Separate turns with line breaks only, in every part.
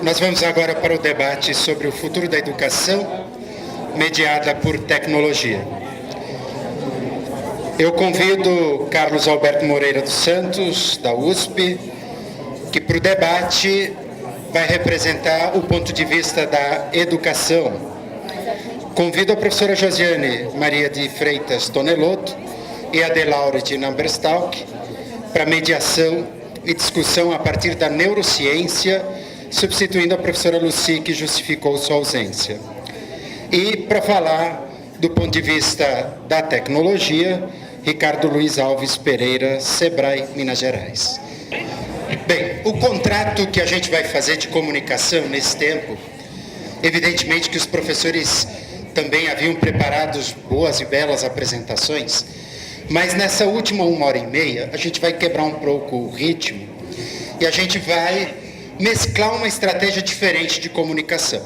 Nós vamos agora para o debate sobre o futuro da educação, mediada por tecnologia. Eu convido Carlos Alberto Moreira dos Santos, da USP, que para o debate vai representar o ponto de vista da educação. Convido a professora Josiane Maria de Freitas Tonelotto e a Adelaure de Namberstalk para mediação e discussão a partir da neurociência, substituindo a professora Lucy, que justificou sua ausência. E, para falar do ponto de vista da tecnologia, Ricardo Luiz Alves Pereira, Sebrae, Minas Gerais. Bem, o contrato que a gente vai fazer de comunicação nesse tempo, evidentemente que os professores também haviam preparado boas e belas apresentações, mas nessa última 1h30, a gente vai quebrar um pouco o ritmo e a gente vai mesclar uma estratégia diferente de comunicação.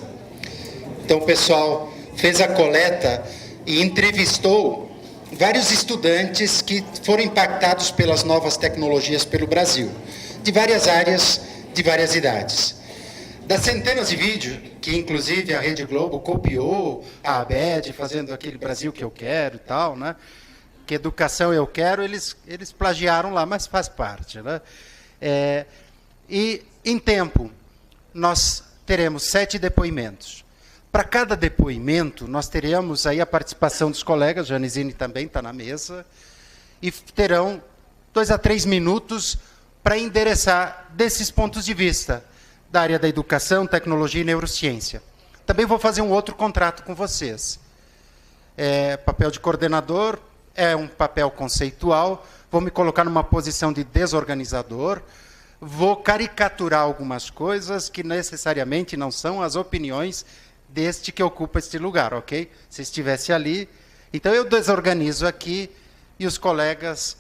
Então, o pessoal fez a coleta e entrevistou vários estudantes que foram impactados pelas novas tecnologias pelo Brasil, de várias áreas, de várias idades. Das centenas de vídeos, que inclusive a Rede Globo copiou a ABED, fazendo aquele Brasil que eu quero e tal, né? Que educação eu quero, eles plagiaram lá, mas faz parte, né? E, em tempo, nós teremos 7 depoimentos. Para cada depoimento, nós teremos aí a participação dos colegas, Janesine também está na mesa, e terão 2 a 3 minutos para endereçar desses pontos de vista da área da educação, tecnologia e neurociência. Também vou fazer um outro contrato com vocês. Papel de coordenador é um papel conceitual, vou me colocar numa posição de desorganizador, vou caricaturar algumas coisas que necessariamente não são as opiniões deste que ocupa este lugar, ok? Se estivesse ali, então eu desorganizo aqui e os colegas,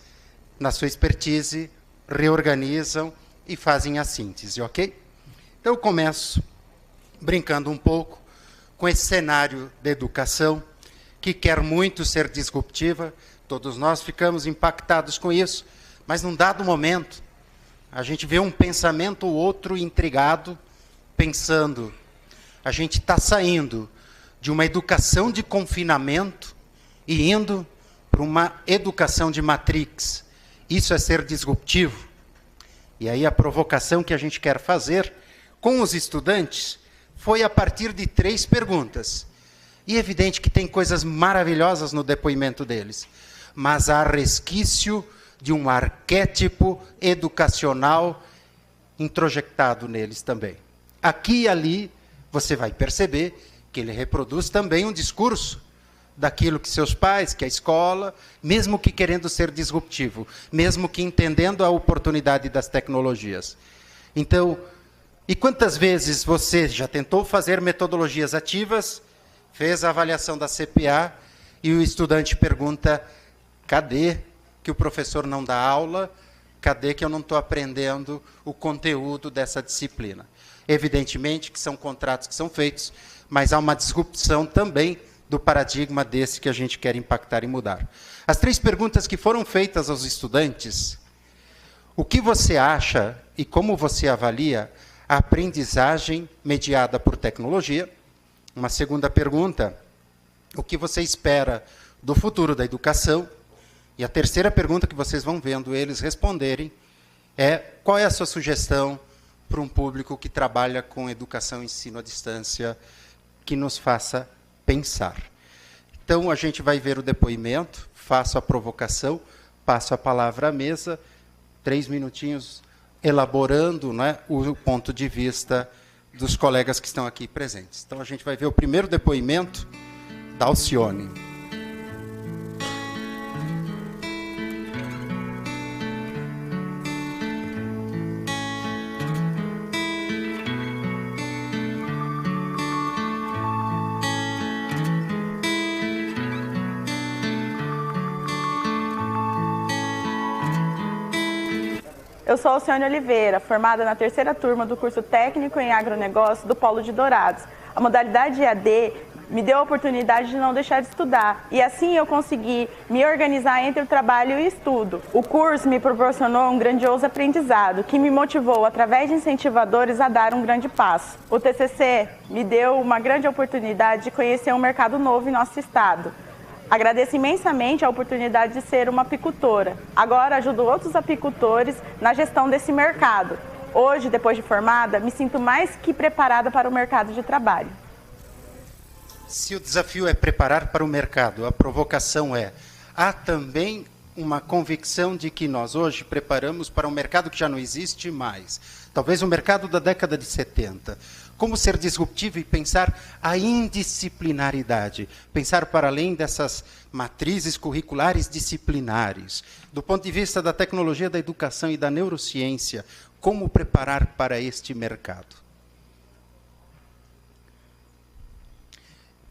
na sua expertise, reorganizam e fazem a síntese, ok? Então eu começo brincando um pouco com esse cenário da educação, que quer muito ser disruptiva, todos nós ficamos impactados com isso, mas num dado momento, a gente vê um pensamento ou outro intrigado, pensando, a gente está saindo de uma educação de confinamento e indo para uma educação de matrix. Isso é ser disruptivo. E aí a provocação que a gente quer fazer com os estudantes foi a partir de 3 perguntas. E é evidente que tem coisas maravilhosas no depoimento deles, mas há resquício de um arquétipo educacional introjectado neles também. Aqui e ali, você vai perceber que ele reproduz também um discurso daquilo que seus pais, que a escola, mesmo que querendo ser disruptivo, mesmo que entendendo a oportunidade das tecnologias. Então, e quantas vezes você já tentou fazer metodologias ativas, fez a avaliação da CPA e o estudante pergunta, cadê que o professor não dá aula, cadê que eu não estou aprendendo o conteúdo dessa disciplina? Evidentemente que são contratos que são feitos, mas há uma disrupção também do paradigma desse que a gente quer impactar e mudar. As 3 perguntas que foram feitas aos estudantes, o que você acha e como você avalia a aprendizagem mediada por tecnologia? Uma segunda pergunta, o que você espera do futuro da educação? E a terceira pergunta que vocês vão vendo eles responderem é qual é a sua sugestão para um público que trabalha com educação e ensino à distância que nos faça pensar. Então, a gente vai ver o depoimento, faço a provocação, passo a palavra à mesa, 3 minutinhos elaborando, né, o ponto de vista dos colegas que estão aqui presentes. Então, a gente vai ver o primeiro depoimento da Alcione.
Eu sou Alcione Oliveira, formada na 3ª turma do curso técnico em agronegócio do Polo de Dourados. A modalidade EAD me deu a oportunidade de não deixar de estudar. E assim eu consegui me organizar entre o trabalho e o estudo. O curso me proporcionou um grandioso aprendizado, que me motivou, através de incentivadores, a dar um grande passo. O TCC me deu uma grande oportunidade de conhecer um mercado novo em nosso estado. Agradeço imensamente a oportunidade de ser uma apicultora. Agora ajudo outros apicultores na gestão desse mercado. Hoje, depois de formada, me sinto mais que preparada para o mercado de trabalho.
Se o desafio é preparar para o mercado, a provocação é: há também uma convicção de que nós hoje preparamos para um mercado que já não existe mais. Talvez o mercado da década de 70. Como ser disruptivo e pensar a indisciplinaridade, pensar para além dessas matrizes curriculares disciplinares. Do ponto de vista da tecnologia da educação e da neurociência, como preparar para este mercado?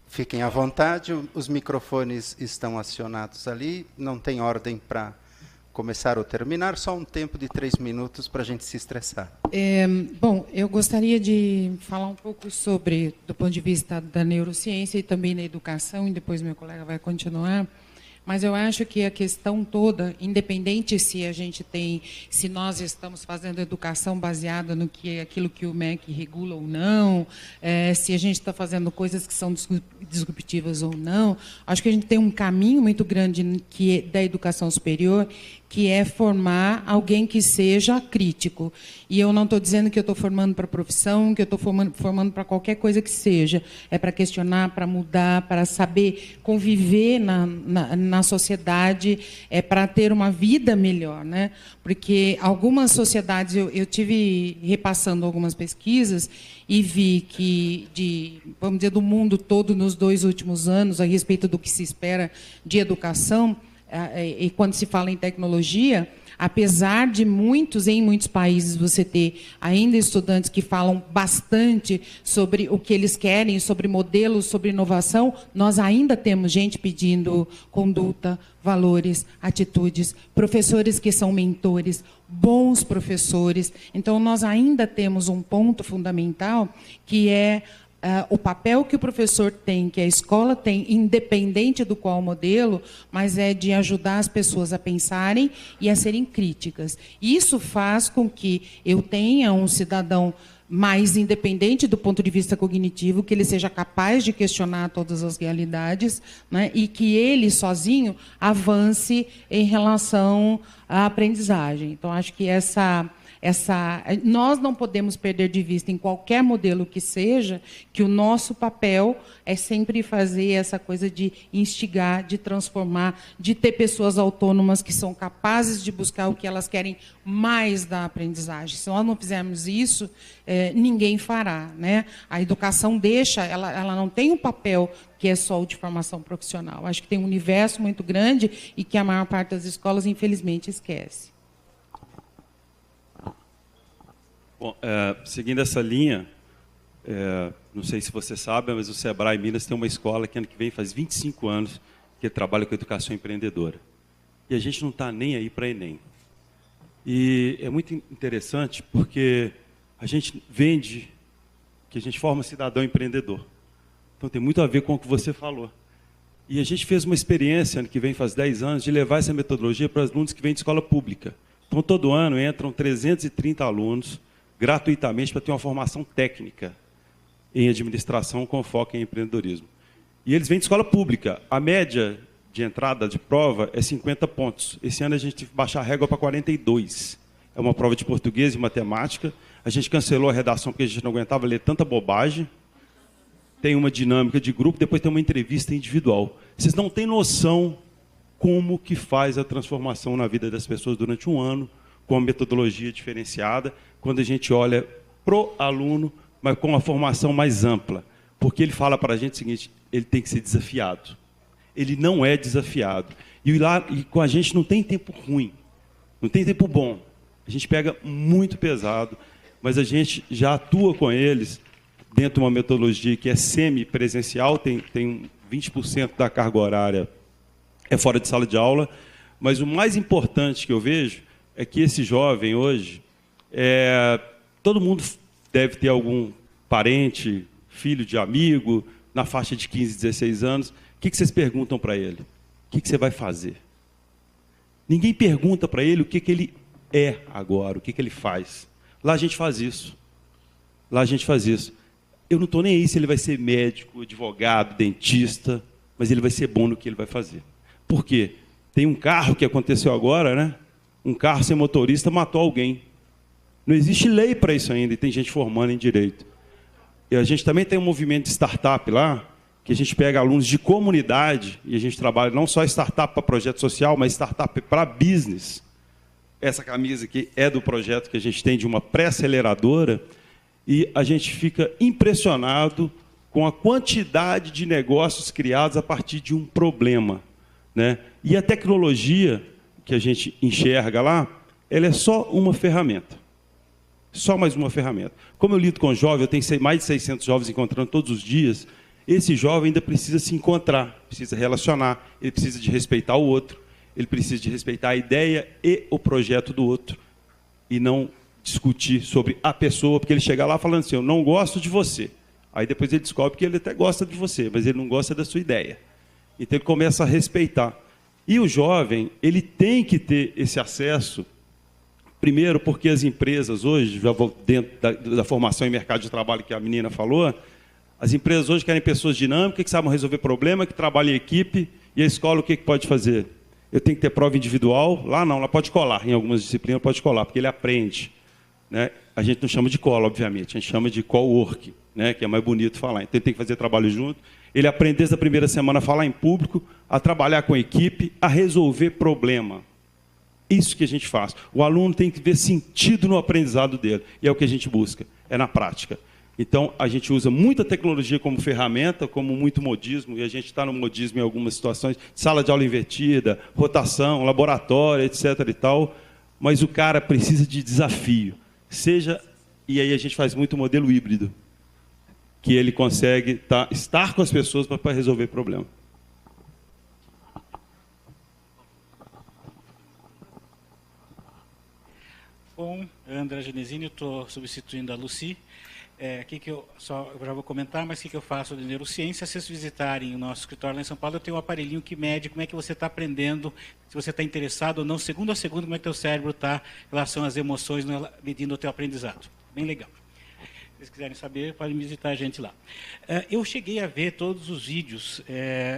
Fiquem à vontade, os microfones estão acionados ali, não tem ordem para começar ou terminar, só um tempo de 3 minutos para a gente se estressar.
Bom, eu gostaria de falar um pouco sobre, do ponto de vista da neurociência e também da educação, e depois meu colega vai continuar. Mas eu acho que a questão toda, independente se nós estamos fazendo educação baseada no que aquilo que o MEC regula ou não, se a gente está fazendo coisas que são disruptivas ou não, acho que a gente tem um caminho muito grande da educação superior, que é formar alguém que seja crítico. E eu não estou dizendo que eu estou formando para a profissão, que eu estou formando para qualquer coisa que seja. É para questionar, para mudar, para saber conviver na sociedade, é para ter uma vida melhor, né? Porque algumas sociedades, eu tive repassando algumas pesquisas e vi que, vamos dizer, do mundo todo nos 2 últimos anos, a respeito do que se espera de educação, e quando se fala em tecnologia, apesar de em muitos países você ter ainda estudantes que falam bastante sobre o que eles querem, sobre modelos, sobre inovação, nós ainda temos gente pedindo conduta, valores, atitudes, professores que são mentores, bons professores. Então, nós ainda temos um ponto fundamental, que é o papel que o professor tem, que a escola tem, independente do qual modelo, mas é de ajudar as pessoas a pensarem e a serem críticas. Isso faz com que eu tenha um cidadão mais independente do ponto de vista cognitivo, que ele seja capaz de questionar todas as realidades, né, e que ele, sozinho, avance em relação à aprendizagem. Então, acho que nós não podemos perder de vista, em qualquer modelo que seja, que o nosso papel é sempre fazer essa coisa de instigar, de transformar, de ter pessoas autônomas que são capazes de buscar o que elas querem mais da aprendizagem. Se nós não fizermos isso, ninguém fará, né? A educação ela não tem um papel que é só o de formação profissional. Acho que tem um universo muito grande e que a maior parte das escolas, infelizmente, esquece.
Bom, seguindo essa linha, não sei se você sabe, mas o Sebrae Minas tem uma escola que ano que vem faz 25 anos que trabalha com educação empreendedora. E a gente não está nem aí para Enem. E é muito interessante porque a gente vende que a gente forma cidadão empreendedor. Então tem muito a ver com o que você falou. E a gente fez uma experiência, ano que vem faz 10 anos, de levar essa metodologia para os alunos que vêm de escola pública. Então todo ano entram 330 alunos, gratuitamente, para ter uma formação técnica em administração com foco em empreendedorismo. E eles vêm de escola pública. A média de entrada de prova é 50 pontos. Esse ano a gente teve que baixar a régua para 42. É uma prova de português e matemática. A gente cancelou a redação porque a gente não aguentava ler tanta bobagem. Tem uma dinâmica de grupo, depois tem uma entrevista individual. Vocês não têm noção como que faz a transformação na vida das pessoas durante um ano, com uma metodologia diferenciada, quando a gente olha pro aluno, mas com uma formação mais ampla. Porque ele fala para a gente o seguinte: ele tem que ser desafiado. Ele não é desafiado. E com a gente não tem tempo ruim, não tem tempo bom. A gente pega muito pesado, mas a gente já atua com eles dentro de uma metodologia que é semi-presencial, tem 20% da carga horária é fora de sala de aula, mas o mais importante que eu vejo é que esse jovem hoje, todo mundo deve ter algum parente, filho de amigo, na faixa de 15, 16 anos, o que vocês perguntam para ele? O que você vai fazer? Ninguém pergunta para ele o que ele é agora, o que ele faz. Lá a gente faz isso. Lá a gente faz isso. Eu não estou nem aí se ele vai ser médico, advogado, dentista, mas ele vai ser bom no que ele vai fazer. Por quê? Tem um carro que aconteceu agora, né? Um carro sem motorista matou alguém. Não existe lei para isso ainda, e tem gente formando em direito. E a gente também tem um movimento de startup lá, que a gente pega alunos de comunidade, e a gente trabalha não só startup para projeto social, mas startup para business. Essa camisa aqui é do projeto que a gente tem de uma pré-aceleradora, e a gente fica impressionado com a quantidade de negócios criados a partir de um problema, né? E a tecnologia que a gente enxerga lá, ela é só uma ferramenta. Só mais uma ferramenta. Como eu lido com jovens, eu tenho mais de 600 jovens encontrando todos os dias, esse jovem ainda precisa se encontrar, precisa relacionar, ele precisa de respeitar o outro, ele precisa de respeitar a ideia e o projeto do outro, e não discutir sobre a pessoa, porque ele chega lá falando assim, eu não gosto de você. Aí depois ele descobre que ele até gosta de você, mas ele não gosta da sua ideia. Então ele começa a respeitar. E o jovem, ele tem que ter esse acesso, primeiro porque as empresas hoje, já vou dentro da formação em mercado de trabalho que a menina falou, as empresas hoje querem pessoas dinâmicas, que sabem resolver problema, que trabalham em equipe, e a escola o que pode fazer? Eu tenho que ter prova individual, lá não, lá pode colar, em algumas disciplinas pode colar, porque ele aprende. Né? A gente não chama de cola, obviamente, a gente chama de co-work, né? Que é mais bonito falar. Então ele tem que fazer trabalho junto, ele aprende desde a primeira semana a falar em público, a trabalhar com a equipe, a resolver problema. Isso que a gente faz. O aluno tem que ver sentido no aprendizado dele, e é o que a gente busca, é na prática. Então, a gente usa muita tecnologia como ferramenta, como muito modismo, e a gente está no modismo em algumas situações, sala de aula invertida, rotação, laboratório, etc. e tal, mas o cara precisa de desafio. E aí a gente faz muito modelo híbrido, que ele consegue estar com as pessoas para resolver problema.
Bom, André Genesini, eu estou substituindo a Lucy. Eu já vou comentar, mas o que eu faço de neurociência? Se vocês visitarem o nosso escritório lá em São Paulo, eu tenho um aparelhinho que mede como é que você está aprendendo, se você está interessado ou não, segundo a segundo, como é que teu cérebro está em relação às emoções, medindo o teu aprendizado. Bem legal. Se vocês quiserem saber, podem visitar a gente lá. Eu cheguei a ver todos os vídeos,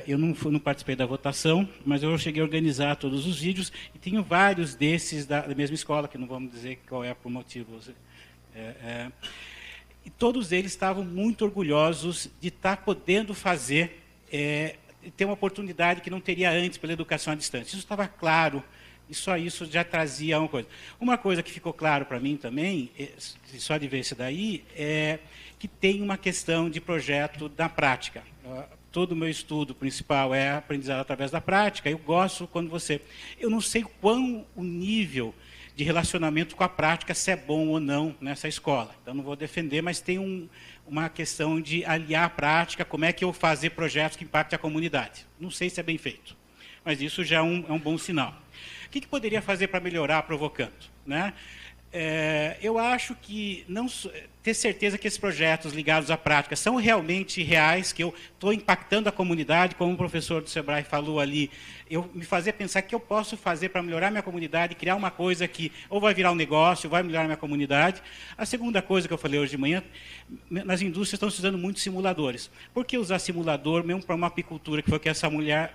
eu não participei da votação, mas eu cheguei a organizar todos os vídeos, e tenho vários desses da mesma escola, que não vamos dizer qual é por motivo. E todos eles estavam muito orgulhosos de estar podendo fazer, ter uma oportunidade que não teria antes pela educação à distância. Isso estava claro, e só isso já trazia uma coisa. Uma coisa que ficou claro para mim também, só de ver isso daí, é que tem uma questão de projeto da prática. Todo o meu estudo principal é aprendizado através da prática. Eu gosto quando eu não sei quão o nível de relacionamento com a prática, se é bom ou não nessa escola. Então, não vou defender, mas tem uma questão de aliar a prática, como é que eu fazer projetos que impactem a comunidade. Não sei se é bem feito, mas isso já é um bom sinal. O que poderia fazer para melhorar provocando? Né? Eu acho que ter certeza que esses projetos ligados à prática são realmente reais, que eu estou impactando a comunidade, como o professor do Sebrae falou ali, me fazer pensar que eu posso fazer para melhorar minha comunidade, criar uma coisa que ou vai virar um negócio, ou vai melhorar minha comunidade. A segunda coisa que eu falei hoje de manhã, nas indústrias estão se usando muitos simuladores. Por que usar simulador, mesmo para uma apicultura, que foi o que essa mulher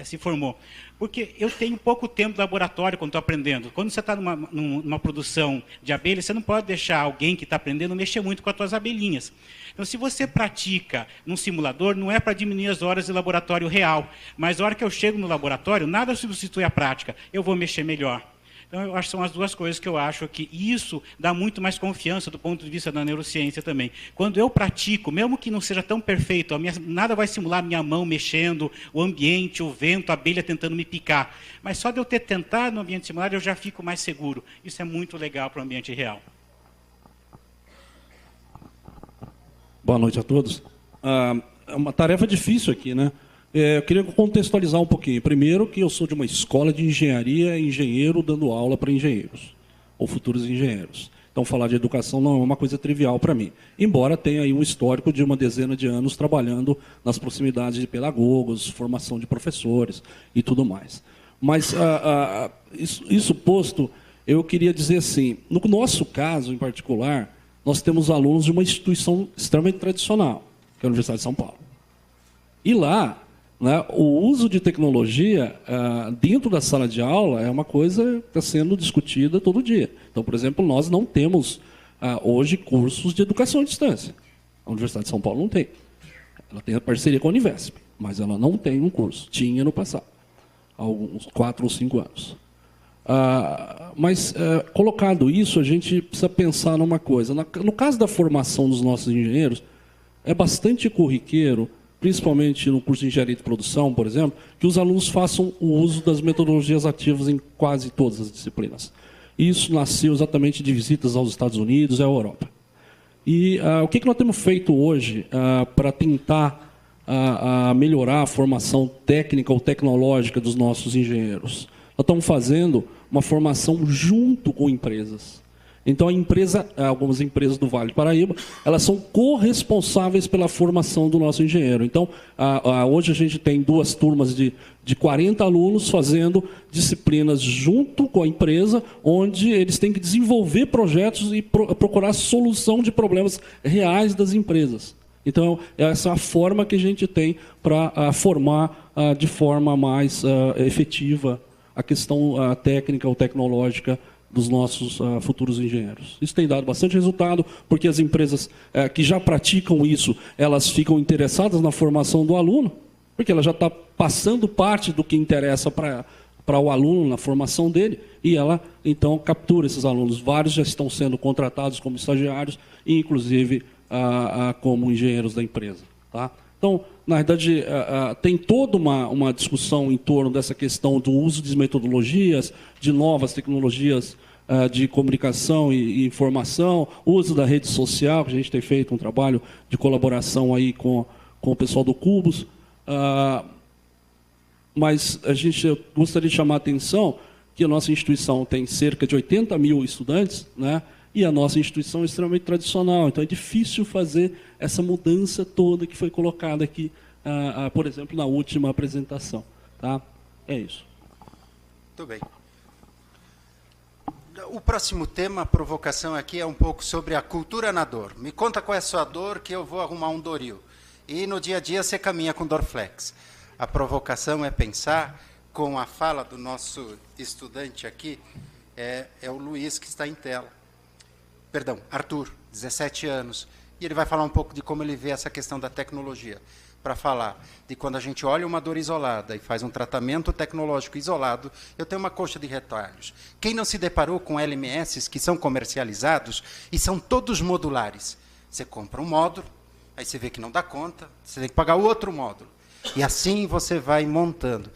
se formou? Porque eu tenho pouco tempo de laboratório quando estou aprendendo. Quando você está numa produção de abelha, você não pode deixar alguém que está aprendendo mexer muito com as suas abelhinhas. Então, se você pratica num simulador, não é para diminuir as horas de laboratório real, mas a hora que eu chego no laboratório, nada substitui a prática, eu vou mexer melhor. Então, eu acho que são as duas coisas que eu acho que isso dá muito mais confiança do ponto de vista da neurociência também. Quando eu pratico, mesmo que não seja tão perfeito, nada vai simular a minha mão mexendo, o ambiente, o vento, a abelha tentando me picar. Mas só de eu ter tentado no ambiente simulado, eu já fico mais seguro. Isso é muito legal para o ambiente real.
Boa noite a todos. É uma tarefa difícil aqui, né? Eu queria contextualizar um pouquinho. Primeiro, que eu sou de uma escola de engenharia, engenheiro dando aula para engenheiros, ou futuros engenheiros. Então, falar de educação não é uma coisa trivial para mim. Embora tenha aí um histórico de uma dezena de anos trabalhando nas proximidades de pedagogos, formação de professores e tudo mais. Mas, isso posto, eu queria dizer assim, no nosso caso, em particular, nós temos alunos de uma instituição extremamente tradicional, que é a Universidade de São Paulo. E lá, né, o uso de tecnologia dentro da sala de aula é uma coisa que está sendo discutida todo dia. Então, por exemplo, nós não temos hoje cursos de educação à distância. A Universidade de São Paulo não tem. Ela tem a parceria com a Univesp, mas ela não tem um curso. Tinha no passado, há uns 4 ou 5 anos. Mas, colocado isso, a gente precisa pensar numa coisa. No caso da formação dos nossos engenheiros, é bastante corriqueiro, principalmente no curso de engenharia de produção, por exemplo, que os alunos façam o uso das metodologias ativas em quase todas as disciplinas. Isso nasceu exatamente de visitas aos Estados Unidos e à Europa. E o que nós temos feito hoje para tentar melhorar a formação técnica ou tecnológica dos nossos engenheiros? Nós estamos fazendo uma formação junto com empresas. Então, algumas empresas do Vale do Paraíba, elas são corresponsáveis pela formação do nosso engenheiro. Então, hoje a gente tem 2 turmas de 40 alunos fazendo disciplinas junto com a empresa, onde eles têm que desenvolver projetos e procurar solução de problemas reais das empresas. Então, essa é a forma que a gente tem para formar de forma mais efetiva a questão técnica ou tecnológica dos nossos futuros engenheiros. Isso tem dado bastante resultado, porque as empresas que já praticam isso, elas ficam interessadas na formação do aluno, porque ela já está passando parte do que interessa para o aluno na formação dele, e ela, então, captura esses alunos. Vários já estão sendo contratados como estagiários, e, inclusive, como engenheiros da empresa. Tá? Então, na verdade, tem toda uma discussão em torno dessa questão do uso de metodologias, de novas tecnologias de comunicação e informação, uso da rede social, que a gente tem feito um trabalho de colaboração aí com o pessoal do Cubus. Mas eu gostaria de chamar a atenção que a nossa instituição tem cerca de 80 mil estudantes, né? E a nossa instituição é extremamente tradicional, então é difícil fazer essa mudança toda que foi colocada aqui, por exemplo, na última apresentação. Tá? É isso.
Muito bem. O próximo tema, a provocação aqui, é um pouco sobre a cultura na dor. Me conta qual é a sua dor, que eu vou arrumar um Doril. E no dia a dia você caminha com Dorflex. A provocação é pensar, com a fala do nosso estudante aqui, é o Luiz que está em tela. Perdão, Arthur, 17 anos, e ele vai falar um pouco de como ele vê essa questão da tecnologia, para falar de quando a gente olha uma dor isolada e faz um tratamento tecnológico isolado, eu tenho uma coxa de retalhos. Quem não se deparou com LMS que são comercializados e são todos modulares? Você compra um módulo, aí você vê que não dá conta, você tem que pagar outro módulo, e assim você vai montando.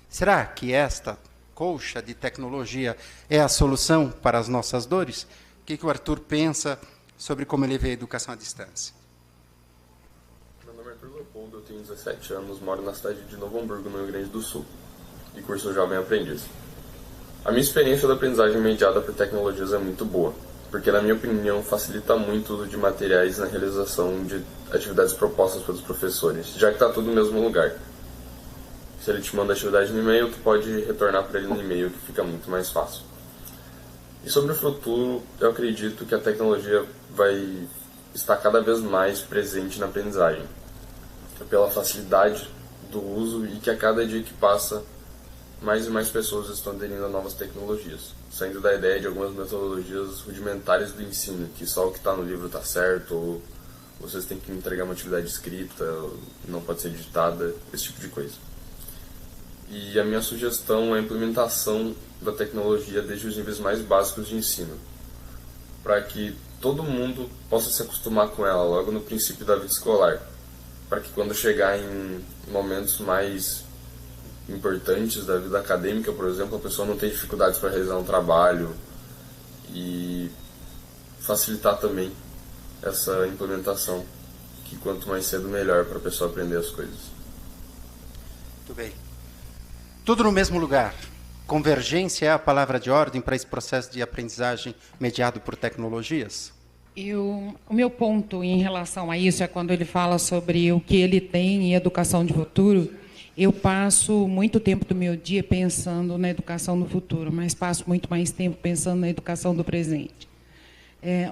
Será que esta coxa de tecnologia é a solução para as nossas dores? O que o Arthur pensa sobre como ele vê a educação à distância?
Meu nome é Arthur Leopoldo, eu tenho 17 anos, moro na cidade de Novo Hamburgo, no Rio Grande do Sul, e curso Jovem Aprendiz. A minha experiência da aprendizagem mediada por tecnologias é muito boa, porque, na minha opinião, facilita muito o uso de materiais na realização de atividades propostas pelos professores, já que está tudo no mesmo lugar. Se ele te manda a atividade no e-mail, tu pode retornar para ele no e-mail, que fica muito mais fácil. E sobre o futuro, eu acredito que a tecnologia vai estar cada vez mais presente na aprendizagem, pela facilidade do uso e que a cada dia que passa, mais e mais pessoas estão aderindo a novas tecnologias, saindo da ideia de algumas metodologias rudimentares do ensino, que só o que está no livro está certo, ou vocês têm que entregar uma atividade escrita, não pode ser digitada, esse tipo de coisa. E a minha sugestão é a implementação da tecnologia desde os níveis mais básicos de ensino, para que todo mundo possa se acostumar com ela logo no princípio da vida escolar, para que quando chegar em momentos mais importantes da vida acadêmica, por exemplo, a pessoa não tenha dificuldades para realizar um trabalho, e facilitar também essa implementação, que quanto mais cedo melhor para a pessoa aprender as coisas.
Muito bem. Tudo no mesmo lugar. convergência é a palavra de ordem para esse processo de aprendizagem mediado por tecnologias?
O meu ponto em relação a isso é quando ele fala sobre o que ele tem em educação de futuro. Eu passo muito tempo do meu dia pensando na educação do futuro, mas passo muito mais tempo pensando na educação do presente.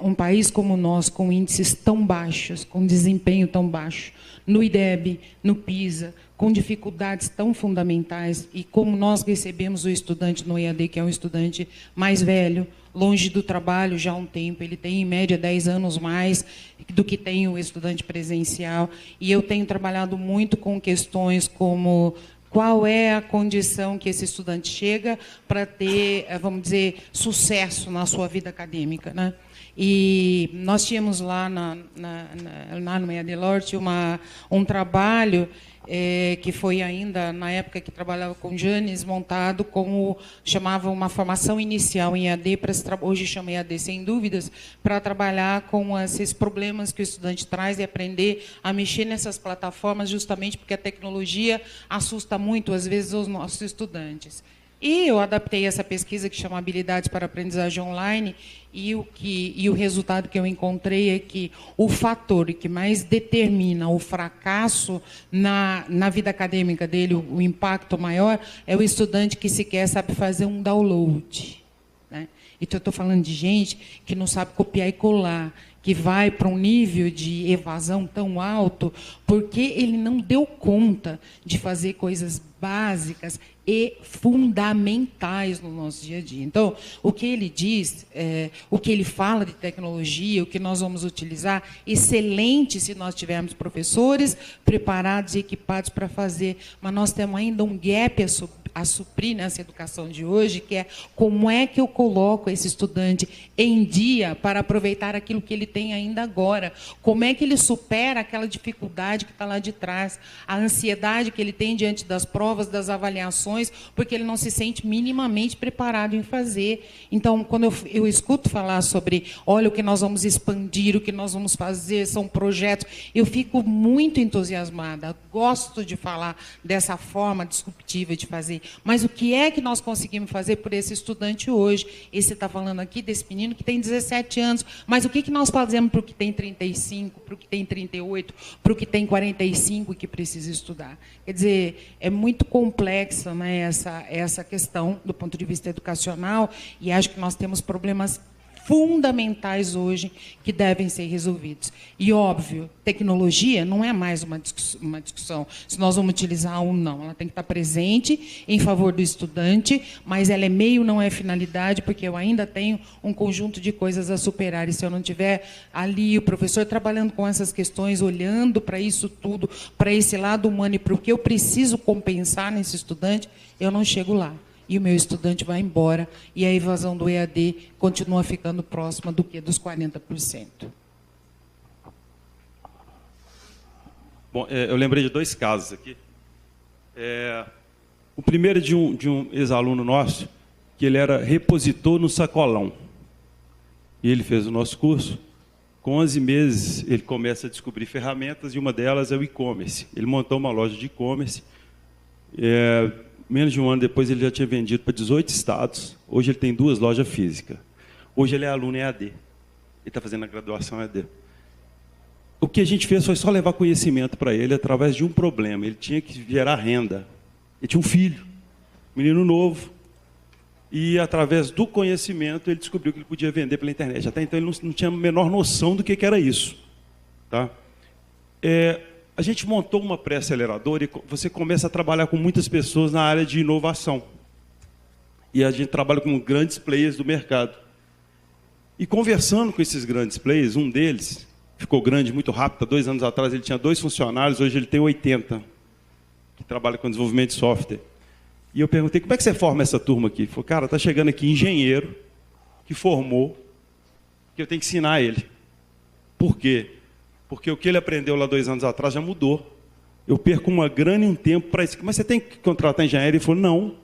Um país como o nosso, com índices tão baixos, com desempenho tão baixo, no IDEB, no PISA, com dificuldades tão fundamentais, e como nós recebemos o estudante no EAD, que é um estudante mais velho, longe do trabalho já há um tempo, ele tem, em média, 10 anos mais do que tem o estudante presencial, e eu tenho trabalhado muito com questões como qual é a condição que esse estudante chega para ter, vamos dizer, sucesso na sua vida acadêmica, né? E nós tínhamos lá no EAD Lorte um trabalho que foi ainda, na época que trabalhava com Janes, montado como chamava uma formação inicial em EAD, hoje chama EAD Sem Dúvidas, para trabalhar com esses problemas que o estudante traz e aprender a mexer nessas plataformas, justamente porque a tecnologia assusta muito, às vezes, os nossos estudantes. E eu adaptei essa pesquisa que chama Habilidades para Aprendizagem Online, e o resultado que eu encontrei é que o fator que mais determina o fracasso na vida acadêmica dele, o impacto maior, é o estudante que sequer sabe fazer um download, né? Então, eu estou falando de gente que não sabe copiar e colar, que vai para um nível de evasão tão alto, porque ele não deu conta de fazer coisas básicas e fundamentais no nosso dia a dia. Então, o que ele diz, o que ele fala de tecnologia, o que nós vamos utilizar, excelente se nós tivermos professores preparados e equipados para fazer, mas nós temos ainda um gap a suprir nessa educação de hoje, que é como é que eu coloco esse estudante em dia para aproveitar aquilo que ele tem ainda agora, como é que ele supera aquela dificuldade que está lá de trás, a ansiedade que ele tem diante das provas, das avaliações, porque ele não se sente minimamente preparado em fazer. Então, quando eu escuto falar sobre, olha, o que nós vamos expandir, o que nós vamos fazer, são projetos, eu fico muito entusiasmada, gosto de falar dessa forma disruptiva de fazer. Mas o que é que nós conseguimos fazer por esse estudante hoje? Esse está falando aqui desse menino que tem 17 anos, mas o que nós fazemos para o que tem 35, para o que tem 38, para o que tem 45 e que precisa estudar? Quer dizer, é muito complexa, né, essa questão do ponto de vista educacional, e acho que nós temos problemas fundamentais hoje que devem ser resolvidos. E, óbvio, tecnologia não é mais uma discussão se nós vamos utilizar ou não. Ela tem que estar presente em favor do estudante, mas ela é meio, não é finalidade, porque eu ainda tenho um conjunto de coisas a superar. E se eu não tiver ali o professor trabalhando com essas questões, olhando para isso tudo, para esse lado humano e para o que eu preciso compensar nesse estudante, eu não chego lá. E o meu estudante vai embora, e a evasão do EAD continua ficando próxima do que? Dos 40%.
Bom, eu lembrei de 2 casos aqui. O primeiro é de um ex-aluno nosso, que ele era repositor no sacolão. E ele fez o nosso curso. Com 11 meses, ele começa a descobrir ferramentas, e uma delas é o e-commerce. Ele montou uma loja de e-commerce. Menos de um ano depois, ele já tinha vendido para 18 estados. Hoje, ele tem 2 lojas físicas. Hoje, ele é aluno EAD. Ele está fazendo a graduação EAD. O que a gente fez foi só levar conhecimento para ele através de um problema. Ele tinha que gerar renda. Ele tinha um filho, menino novo. E, através do conhecimento, ele descobriu que ele podia vender pela internet. Até então, ele não tinha a menor noção do que era isso. Tá? A gente montou uma pré-aceleradora e você começa a trabalhar com muitas pessoas na área de inovação. E a gente trabalha com grandes players do mercado. E conversando com esses grandes players, um deles ficou grande muito rápido. Há 2 anos atrás ele tinha 2 funcionários, hoje ele tem 80, que trabalha com desenvolvimento de software. E eu perguntei, como é que você forma essa turma aqui? Ele falou, cara, está chegando aqui engenheiro que formou, que eu tenho que ensinar ele. Por quê? Porque o que ele aprendeu lá 2 anos atrás já mudou. Eu perco uma grana e um tempo para isso. Mas você tem que contratar engenheiro? Ele falou, não,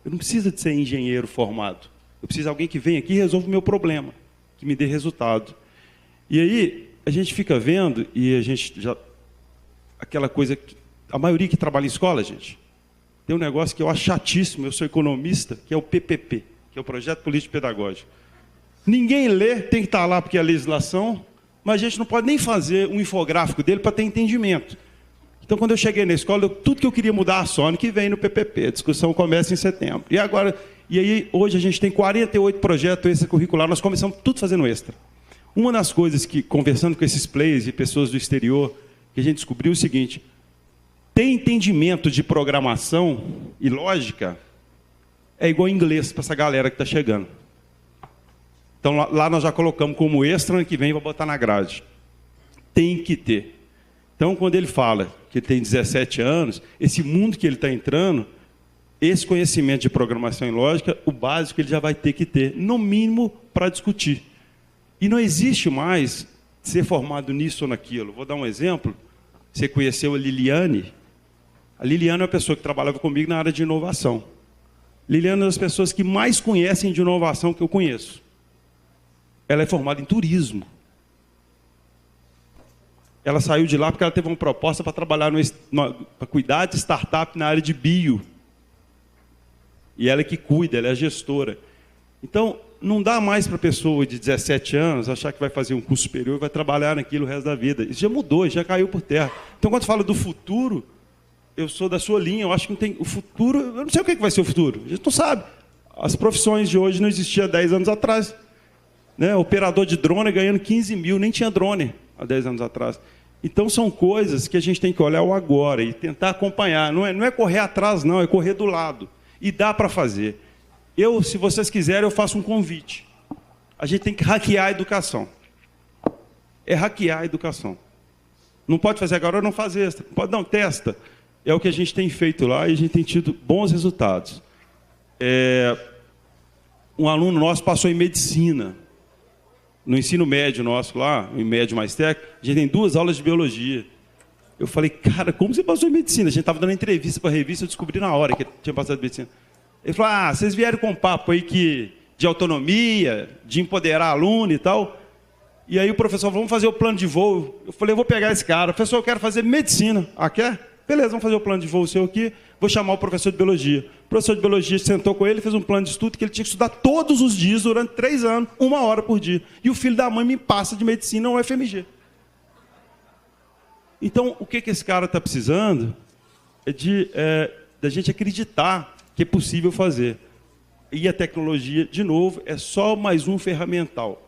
eu não preciso de ser engenheiro formado. Eu preciso de alguém que venha aqui e resolva o meu problema, que me dê resultado. E aí, a gente fica vendo, e a gente já... Aquela coisa... A maioria que trabalha em escola, gente, tem um negócio que eu acho chatíssimo, eu sou economista, que é o PPP, que é o Projeto Político Pedagógico. Ninguém lê, tem que estar lá porque é a legislação, mas a gente não pode nem fazer um infográfico dele para ter entendimento. Então, quando eu cheguei na escola, tudo que eu queria mudar a Sony, que vem no PPP, a discussão começa em setembro. E aí, hoje a gente tem 48 projetos extracurriculares, nós começamos tudo fazendo extra. Uma das coisas que, conversando com esses players e pessoas do exterior, que a gente descobriu o seguinte: ter entendimento de programação e lógica é igual inglês para essa galera que está chegando. Então, lá nós já colocamos como extra, ano que vem vai botar na grade. Tem que ter. Então, quando ele fala que ele tem 17 anos, esse mundo que ele está entrando, esse conhecimento de programação e lógica, o básico ele já vai ter que ter, no mínimo, para discutir. E não existe mais ser formado nisso ou naquilo. Vou dar um exemplo. Você conheceu a Liliane? A Liliane é uma pessoa que trabalhava comigo na área de inovação. Liliane é uma das pessoas que mais conhecem de inovação que eu conheço. Ela é formada em turismo. Ela saiu de lá porque ela teve uma proposta para trabalhar para cuidar de startup na área de bio. E ela é que cuida, ela é a gestora. Então, não dá mais para a pessoa de 17 anos achar que vai fazer um curso superior e vai trabalhar naquilo o resto da vida. Isso já mudou, já caiu por terra. Então, quando fala do futuro, eu sou da sua linha, eu acho que não tem o futuro, eu não sei o que vai ser o futuro, a gente não sabe. As profissões de hoje não existiam há 10 anos atrás. Né? Operador de drone ganhando 15 mil, nem tinha drone há 10 anos atrás. Então, são coisas que a gente tem que olhar o agora e tentar acompanhar. Não é correr atrás, não, é correr do lado. E dá para fazer. Se vocês quiserem, eu faço um convite. A gente tem que hackear a educação. É hackear a educação. Não pode fazer agora, não faz extra. Pode, não, testa. É o que a gente tem feito lá e a gente tem tido bons resultados. Um aluno nosso passou em medicina. No ensino médio nosso lá, em médio mais técnico, a gente tem 2 aulas de biologia. Eu falei, cara, como você passou em medicina? A gente estava dando entrevista para a revista, eu descobri na hora que ele tinha passado em medicina. Ele falou, vocês vieram com um papo aí de autonomia, de empoderar aluno e tal. E aí o professor falou, vamos fazer o plano de voo. Eu falei, eu vou pegar esse cara. Professor, eu quero fazer medicina. Ah, quer? Beleza, vamos fazer o plano de voo seu aqui. Vou chamar o professor de biologia. O professor de biologia sentou com ele, fez um plano de estudo que ele tinha que estudar todos os dias, durante 3 anos, 1 hora por dia. E o filho da mãe me passa de medicina no UFMG. Então, o que esse cara está precisando é da gente acreditar que é possível fazer. E a tecnologia, de novo, é só mais um ferramental.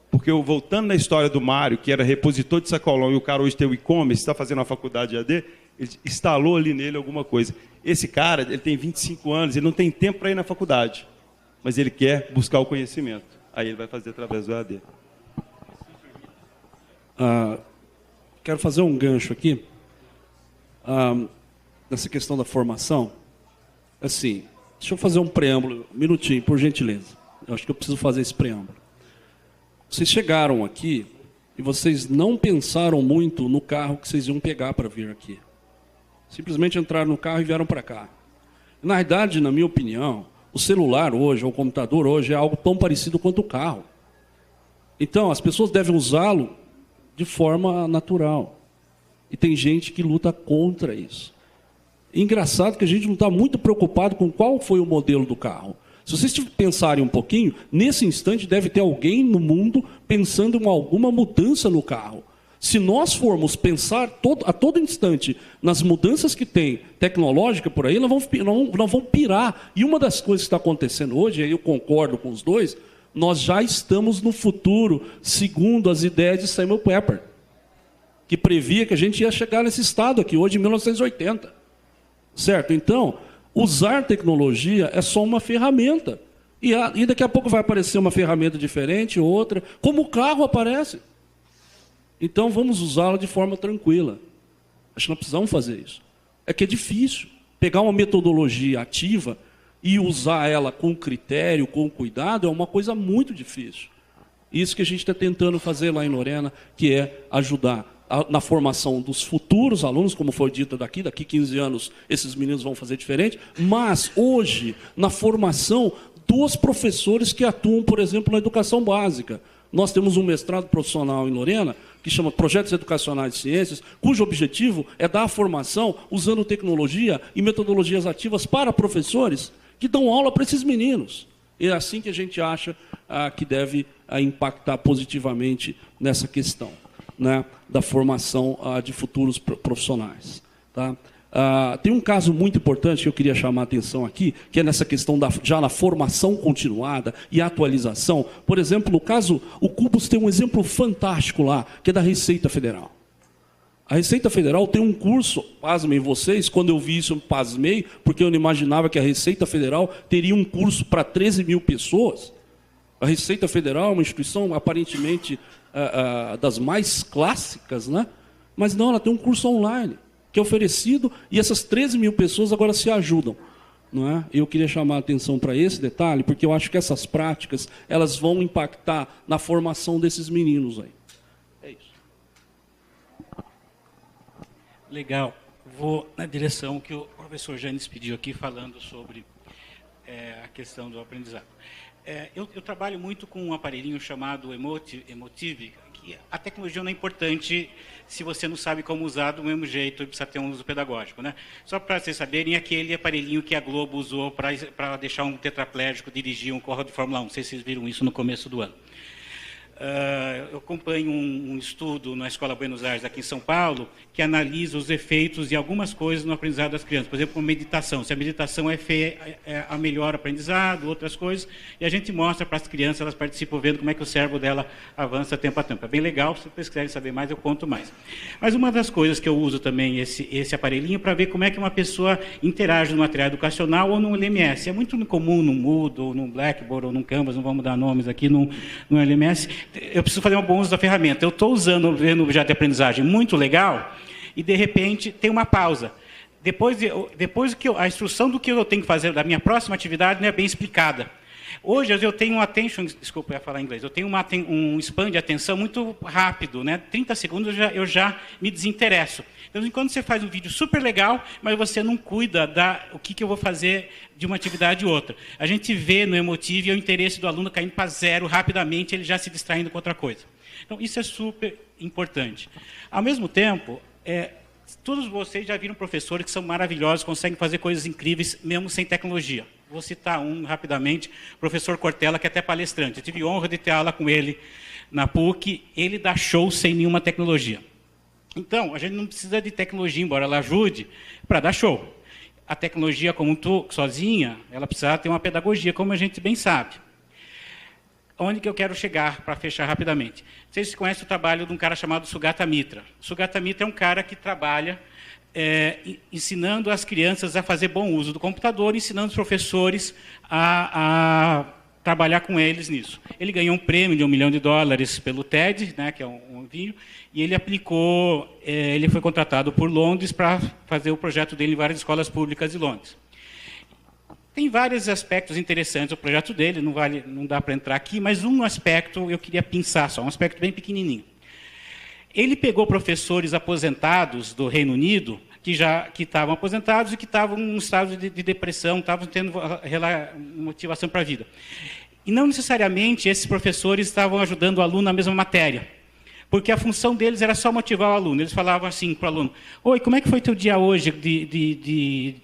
Porque, voltando na história do Mário, que era repositor de sacolão, e o cara hoje tem o e-commerce, está fazendo a faculdade de AD, ele instalou ali nele alguma coisa. Esse cara, ele tem 25 anos, ele não tem tempo para ir na faculdade, mas ele quer buscar o conhecimento. Aí ele vai fazer através do AD.
Quero fazer um gancho aqui, nessa questão da formação. Assim, deixa eu fazer um preâmbulo, um minutinho, por gentileza. Eu acho que eu preciso fazer esse preâmbulo. Vocês chegaram aqui e vocês não pensaram muito no carro que vocês iam pegar para vir aqui. Simplesmente entraram no carro e vieram para cá. Na verdade, na minha opinião, o celular hoje, ou o computador hoje, é algo tão parecido quanto o carro. Então, as pessoas devem usá-lo de forma natural. E tem gente que luta contra isso. Engraçado que a gente não está muito preocupado com qual foi o modelo do carro. Se vocês pensarem um pouquinho, nesse instante deve ter alguém no mundo pensando em alguma mudança no carro. Se nós formos pensar a todo instante nas mudanças que tem tecnológica por aí, nós vamos pirar. E uma das coisas que está acontecendo hoje, aí eu concordo com os dois, nós já estamos no futuro, segundo as ideias de Samuel Pepper, que previa que a gente ia chegar nesse estado aqui, hoje em 1980. Certo? Então, usar tecnologia é só uma ferramenta. E daqui a pouco vai aparecer uma ferramenta diferente, outra, como o carro aparece. Então, vamos usá-la de forma tranquila. Acho que nós precisamos fazer isso. É que é difícil. Pegar uma metodologia ativa e usar ela com critério, com cuidado, é uma coisa muito difícil. Isso que a gente está tentando fazer lá em Lorena, que é ajudar na formação dos futuros alunos, como foi dito daqui 15 anos esses meninos vão fazer diferente, mas hoje, na formação dos professores que atuam, por exemplo, na educação básica. Nós temos um mestrado profissional em Lorena, que chama Projetos Educacionais de Ciências, cujo objetivo é dar a formação usando tecnologia e metodologias ativas para professores que dão aula para esses meninos. É assim que a gente acha que deve impactar positivamente nessa questão, né, da formação de futuros profissionais. Tá? Tem um caso muito importante que eu queria chamar a atenção aqui, que é nessa questão já na formação continuada e atualização. Por exemplo, no caso, o Cubus tem um exemplo fantástico lá, que é da Receita Federal. A Receita Federal tem um curso, pasmem vocês, quando eu vi isso eu pasmei, porque eu não imaginava que a Receita Federal teria um curso para 13 mil pessoas. A Receita Federal é uma instituição aparentemente das mais clássicas, né? Mas não, ela tem um curso online, que é oferecido, e essas 13 mil pessoas agora se ajudam. Não é? Eu queria chamar a atenção para esse detalhe, porque eu acho que essas práticas elas vão impactar na formação desses meninos aí. É isso.
Legal. Vou na direção que o professor Janes pediu aqui, falando sobre a questão do aprendizado. Eu trabalho muito com um aparelhinho chamado Emotive, que a tecnologia não é importante se você não sabe como usar do mesmo jeito, precisa ter um uso pedagógico, né? Só para vocês saberem, aquele aparelhinho que a Globo usou para deixar um tetraplégico dirigir um carro de Fórmula 1. Não sei se vocês viram isso no começo do ano. Eu acompanho um estudo na Escola Buenos Aires, aqui em São Paulo, que analisa os efeitos de algumas coisas no aprendizado das crianças. Por exemplo, a meditação. Se a meditação a melhor aprendizado, outras coisas, e a gente mostra para as crianças, elas participam vendo como é que o cérebro dela avança tempo a tempo. É bem legal, se vocês quiserem saber mais, eu conto mais. Mas uma das coisas que eu uso também esse aparelhinho para ver como é que uma pessoa interage no material educacional ou no LMS. É muito comum no Moodle, no Blackboard ou no Canvas, não vamos dar nomes aqui, no LMS. Eu preciso fazer um bom uso da ferramenta. Eu estou vendo um objeto de aprendizagem muito legal e, de repente, tem uma pausa. Depois que a instrução do que eu tenho que fazer da minha próxima atividade não é bem explicada. Hoje eu tenho um attention, desculpa, eu ia falar em inglês, eu tenho um span de atenção muito rápido, né? 30 segundos eu já me desinteresso. Então, enquanto você faz um vídeo super legal, mas você não cuida o que eu vou fazer de uma atividade ou outra. A gente vê no Emotive o interesse do aluno caindo para zero rapidamente, ele já se distraindo com outra coisa. Então, isso é super importante. Ao mesmo tempo, todos vocês já viram professores que são maravilhosos, conseguem fazer coisas incríveis, mesmo sem tecnologia. Vou citar um rapidamente, o professor Cortella, que é até palestrante. Eu tive honra de ter aula com ele na PUC, ele dá show sem nenhuma tecnologia. Então, a gente não precisa de tecnologia, embora ela ajude, para dar show. A tecnologia, como sozinha, ela precisa ter uma pedagogia, como a gente bem sabe. Onde que eu quero chegar, para fechar rapidamente? Vocês conhecem o trabalho de um cara chamado Sugata Mitra. Sugata Mitra é um cara que trabalha ensinando as crianças a fazer bom uso do computador, ensinando os professores a trabalhar com eles nisso. Ele ganhou um prêmio de $1 milhão pelo TED, né, que é um vinho, e ele aplicou, ele foi contratado por Londres para fazer o projeto dele em várias escolas públicas de Londres. Tem vários aspectos interessantes o projeto dele, não dá para entrar aqui, mas um aspecto eu queria pensar só, um aspecto bem pequenininho. Ele pegou professores aposentados do Reino Unido, que estavam aposentados e que estavam em um estado de depressão, estavam tendo motivação para a vida. E não necessariamente esses professores estavam ajudando o aluno na mesma matéria, porque a função deles era só motivar o aluno. Eles falavam assim para o aluno: oi, como é que foi teu dia hoje? Ele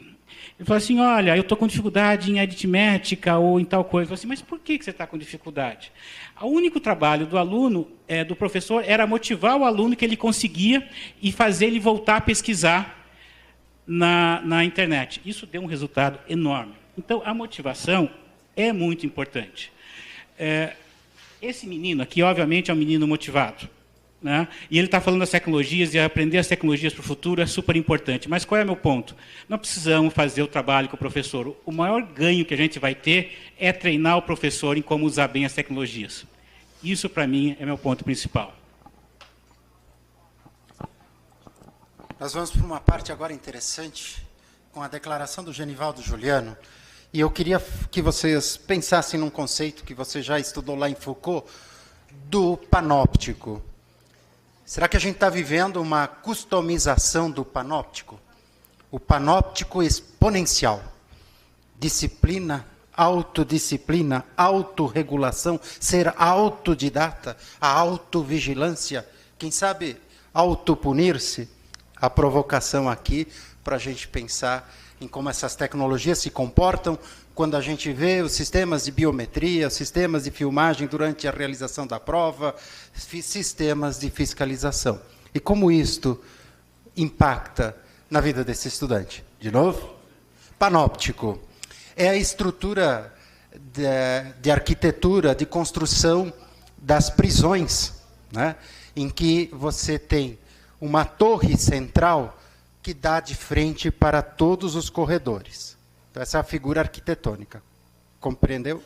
falou assim: olha, eu estou com dificuldade em aritmética ou em tal coisa. Eu falei assim: mas por que você está com dificuldade? O único trabalho do aluno, do professor, era motivar o aluno que ele conseguia e fazer ele voltar a pesquisar na internet. Isso deu um resultado enorme. Então, a motivação é muito importante. Esse menino aqui, obviamente, é um menino motivado, né? E ele está falando das tecnologias, e aprender as tecnologias para o futuro é super importante. Mas qual é o meu ponto? Não precisamos fazer o trabalho com o professor. O maior ganho que a gente vai ter é treinar o professor em como usar bem as tecnologias. Isso, para mim, é meu ponto principal.
Nós vamos para uma parte agora interessante, com a declaração do Genivaldo Juliano, e eu queria que vocês pensassem num conceito que você já estudou lá em Foucault, do panóptico. Será que a gente está vivendo uma customização do panóptico? O panóptico exponencial. Disciplina, autodisciplina, autorregulação, ser autodidata, a autovigilância, quem sabe, autopunir-se, a provocação aqui para a gente pensar em como essas tecnologias se comportam quando a gente vê os sistemas de biometria, os sistemas de filmagem durante a realização da prova, sistemas de fiscalização. E como isto impacta na vida desse estudante. De novo, panóptico. É a estrutura de arquitetura, de construção das prisões, né? Em que você tem uma torre central que dá de frente para todos os corredores. Então, essa é a figura arquitetônica. Compreendeu?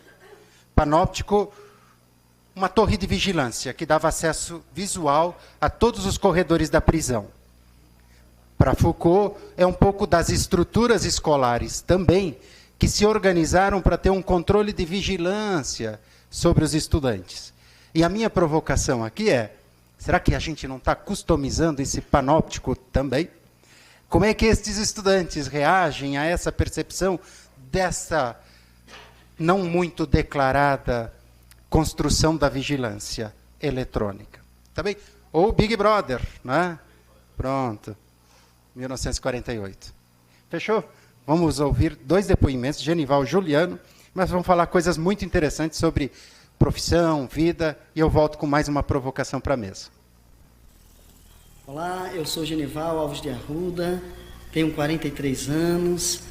Panóptico, uma torre de vigilância que dava acesso visual a todos os corredores da prisão. Para Foucault, é um pouco das estruturas escolares também que se organizaram para ter um controle de vigilância sobre os estudantes. E a minha provocação aqui é, será que a gente não está customizando esse panóptico também? Como é que estes estudantes reagem a essa percepção dessa não muito declarada construção da vigilância eletrônica? Tá bem? Ou Big Brother, né? Pronto. 1948. Fechou? Vamos ouvir 2 depoimentos, Genival e Juliano, mas vamos falar coisas muito interessantes sobre profissão, vida, e eu volto com mais uma provocação para a mesa.
Olá, eu sou Genival Alves de Arruda, tenho 43 anos,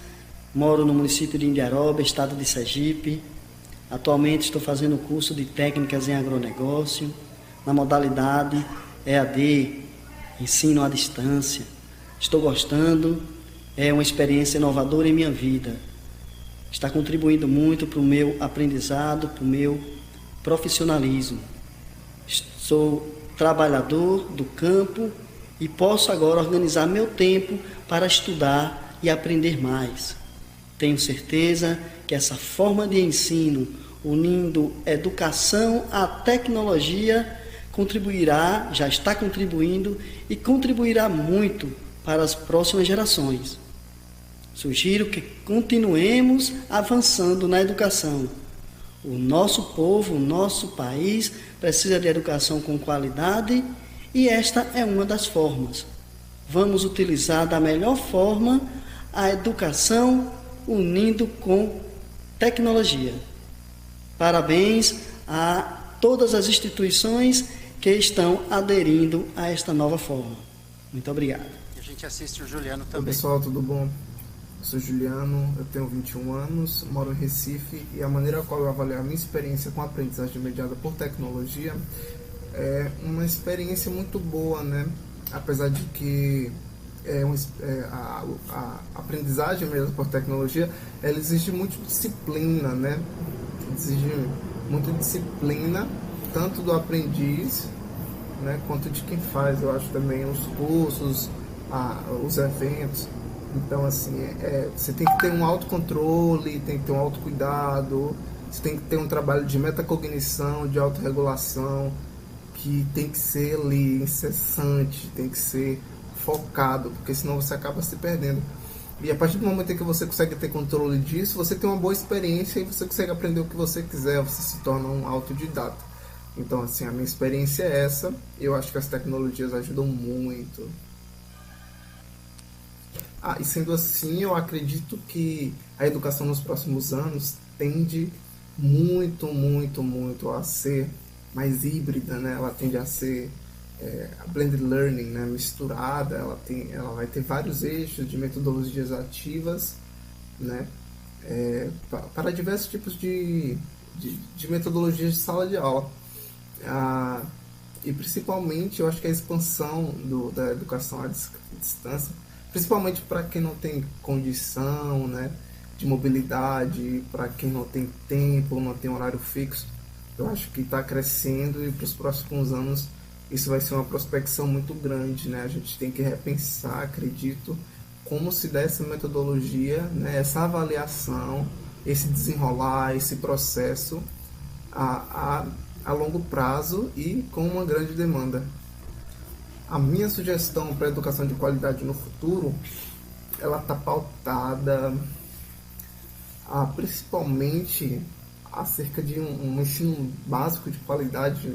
moro no município de Indiaroba, estado de Sergipe. Atualmente estou fazendo curso de técnicas em agronegócio, na modalidade EAD, ensino à distância. Estou gostando, é uma experiência inovadora em minha vida. Está contribuindo muito para o meu aprendizado, para o meu profissionalismo. Sou trabalhador do campo e posso agora organizar meu tempo para estudar e aprender mais. Tenho certeza que essa forma de ensino, unindo educação à tecnologia, contribuirá, já está contribuindo e contribuirá muito para as próximas gerações. Sugiro que continuemos avançando na educação. O nosso povo, o nosso país precisa de educação com qualidade e esta é uma das formas. Vamos utilizar da melhor forma a educação unindo com tecnologia. Parabéns a todas as instituições que estão aderindo a esta nova forma. Muito obrigado.
A gente assiste o Juliano também.
Oi, pessoal, tudo bom? Eu sou Juliano, eu tenho 21 anos, moro em Recife e a maneira qual eu avalio a minha experiência com a aprendizagem mediada por tecnologia é uma experiência muito boa, né? Apesar de que a aprendizagem mediada por tecnologia, ela exige muita disciplina, né? Exige muita disciplina, tanto do aprendiz, né, quanto de quem faz. Eu acho também os cursos, os eventos. Então, assim, você tem que ter um autocontrole, tem que ter um autocuidado, você tem que ter um trabalho de metacognição, de autorregulação, que tem que ser ali incessante, tem que ser focado, porque senão você acaba se perdendo. E a partir do momento em que você consegue ter controle disso, você tem uma boa experiência e você consegue aprender o que você quiser, você se torna um autodidata. Então, assim, a minha experiência é essa. Eu acho que as tecnologias ajudam muito. E sendo assim, eu acredito que a educação nos próximos anos tende muito a ser mais híbrida, né? Ela tende a ser a blended learning, né? Misturada. Ela vai ter vários eixos de metodologias ativas, né? Para diversos tipos de metodologias de sala de aula. E principalmente, eu acho que a expansão da educação à distância, principalmente para quem não tem condição, né, de mobilidade, para quem não tem tempo, não tem horário fixo, eu acho que está crescendo e para os próximos anos isso vai ser uma prospecção muito grande, né? A gente tem que repensar, acredito, como se dá essa metodologia, né, essa avaliação, esse desenrolar, esse processo a longo prazo e com uma grande demanda. A minha sugestão para a educação de qualidade no futuro, ela está pautada principalmente acerca de um ensino básico de qualidade,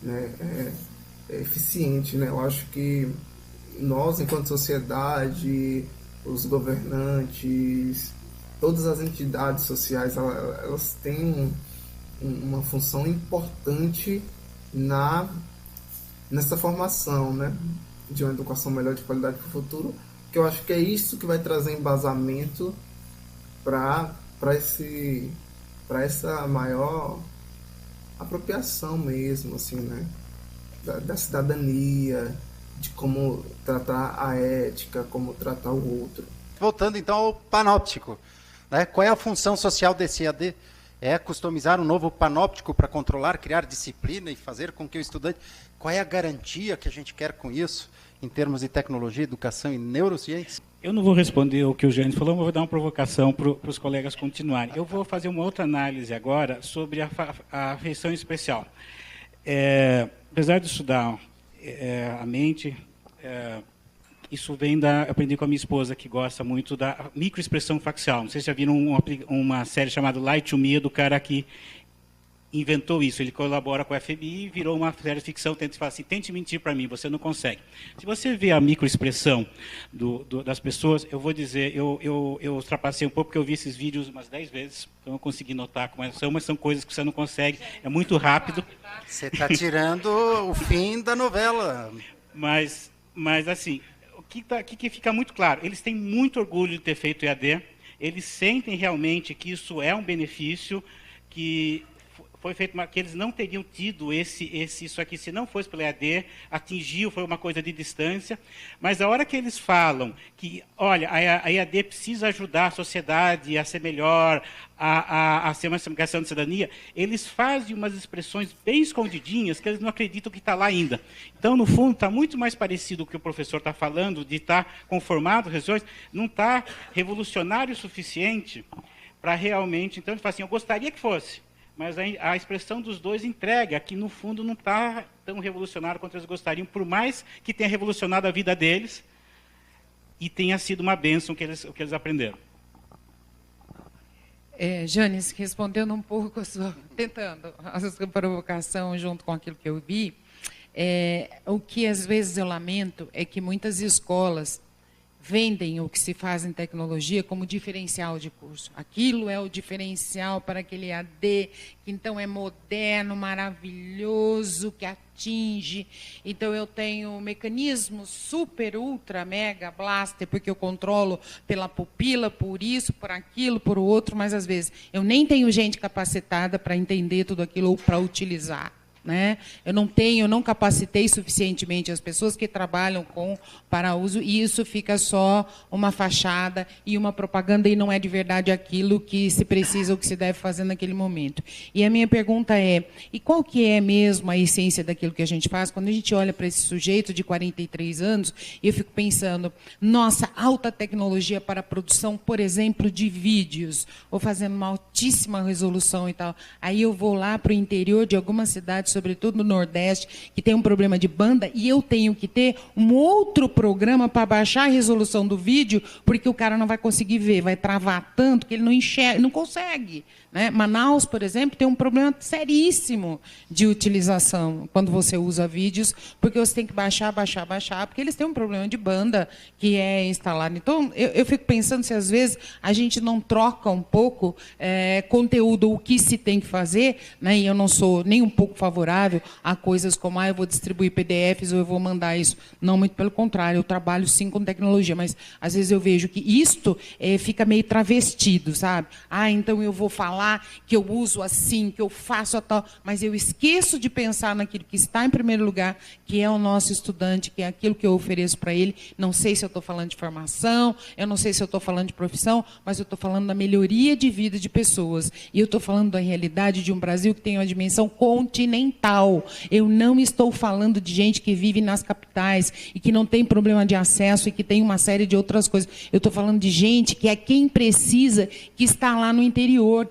né, eficiente, né? Eu acho que nós, enquanto sociedade, os governantes, todas as entidades sociais, elas têm uma função importante nessa formação, né? De uma educação melhor de qualidade para o futuro, que eu acho que é isso que vai trazer embasamento para essa maior apropriação mesmo, assim, né? Da cidadania, de como tratar a ética, como tratar o outro.
Voltando então ao panóptico, né? Qual é a função social desse EAD? É customizar um novo panóptico para controlar, criar disciplina e fazer com que o estudante... Qual é a garantia que a gente quer com isso, em termos de tecnologia, educação e neurociência?
Eu não vou responder o que o Jânio falou, mas vou dar uma provocação para os colegas continuarem. Eu vou fazer uma outra análise agora sobre a feição especial. Apesar de estudar a mente, isso vem aprendi com a minha esposa, que gosta muito da microexpressão facial. Não sei se já viram uma série chamada Lie to Me, do cara que inventou isso. Ele colabora com a FBI e virou uma série de ficção, tenta falar assim, tente mentir para mim, você não consegue. Se você vê a microexpressão das pessoas, eu vou dizer, eu ultrapassei um pouco, porque eu vi esses vídeos umas 10 vezes, então eu consegui notar como são, mas são coisas que você não consegue, é muito rápido.
Você está tirando o fim da novela.
Mas assim, o que fica muito claro, eles têm muito orgulho de ter feito EAD, eles sentem realmente que isso é um benefício, que foi feito que eles não teriam tido isso aqui se não fosse pelo EAD, atingiu, foi uma coisa de distância, mas a hora que eles falam que, olha, a EAD precisa ajudar a sociedade a ser melhor, a ser uma questão de cidadania, eles fazem umas expressões bem escondidinhas que eles não acreditam que está lá ainda. Então, no fundo, está muito mais parecido com o que o professor está falando, de estar conformado, não está revolucionário o suficiente para realmente... Então, ele fala assim, eu gostaria que fosse, mas a expressão dos dois entrega que, no fundo, não está tão revolucionário quanto eles gostariam, por mais que tenha revolucionado a vida deles e tenha sido uma bênção o que eles aprenderam.
Janes, respondendo um pouco, tentando a sua provocação junto com aquilo que eu vi, o que às vezes eu lamento é que muitas escolas vendem o que se faz em tecnologia como diferencial de curso. Aquilo é o diferencial para aquele AD, que então é moderno, maravilhoso, que atinge. Então, eu tenho mecanismo super, ultra, mega, blaster, porque eu controlo pela pupila, por isso, por aquilo, por outro, mas, às vezes, eu nem tenho gente capacitada para entender tudo aquilo ou para utilizar. Né? Eu não capacitei suficientemente as pessoas que trabalham para uso, e isso fica só uma fachada e uma propaganda, e não é de verdade aquilo que se precisa ou que se deve fazer naquele momento. E a minha pergunta é, e qual que é mesmo a essência daquilo que a gente faz? Quando a gente olha para esse sujeito de 43 anos, eu fico pensando, nossa, alta tecnologia para a produção, por exemplo, de vídeos, ou fazendo uma altíssima resolução e tal. Aí eu vou lá para o interior de algumas cidades, sobretudo no Nordeste, que tem um problema de banda, e eu tenho que ter um outro programa para baixar a resolução do vídeo, porque o cara não vai conseguir ver, vai travar tanto que ele não enxerga, não consegue. Né? Manaus, por exemplo, tem um problema seríssimo de utilização quando você usa vídeos, porque você tem que baixar, porque eles têm um problema de banda que é instalado. Então, eu fico pensando se, às vezes, a gente não troca um pouco conteúdo, o que se tem que fazer, né? E eu não sou nem um pouco favorável a coisas como, eu vou distribuir PDFs ou eu vou mandar isso. Não, muito pelo contrário, eu trabalho, sim, com tecnologia, mas, às vezes, eu vejo que isto fica meio travestido, sabe? Então eu vou falar que eu uso assim, que eu faço a tal, mas eu esqueço de pensar naquilo que está em primeiro lugar, que é o nosso estudante, que é aquilo que eu ofereço para ele. Não sei se eu estou falando de formação, eu não sei se eu estou falando de profissão, mas eu estou falando da melhoria de vida de pessoas. E eu estou falando da realidade de um Brasil que tem uma dimensão continental. Eu não estou falando de gente que vive nas capitais e que não tem problema de acesso e que tem uma série de outras coisas. Eu estou falando de gente que é quem precisa, que está lá no interior,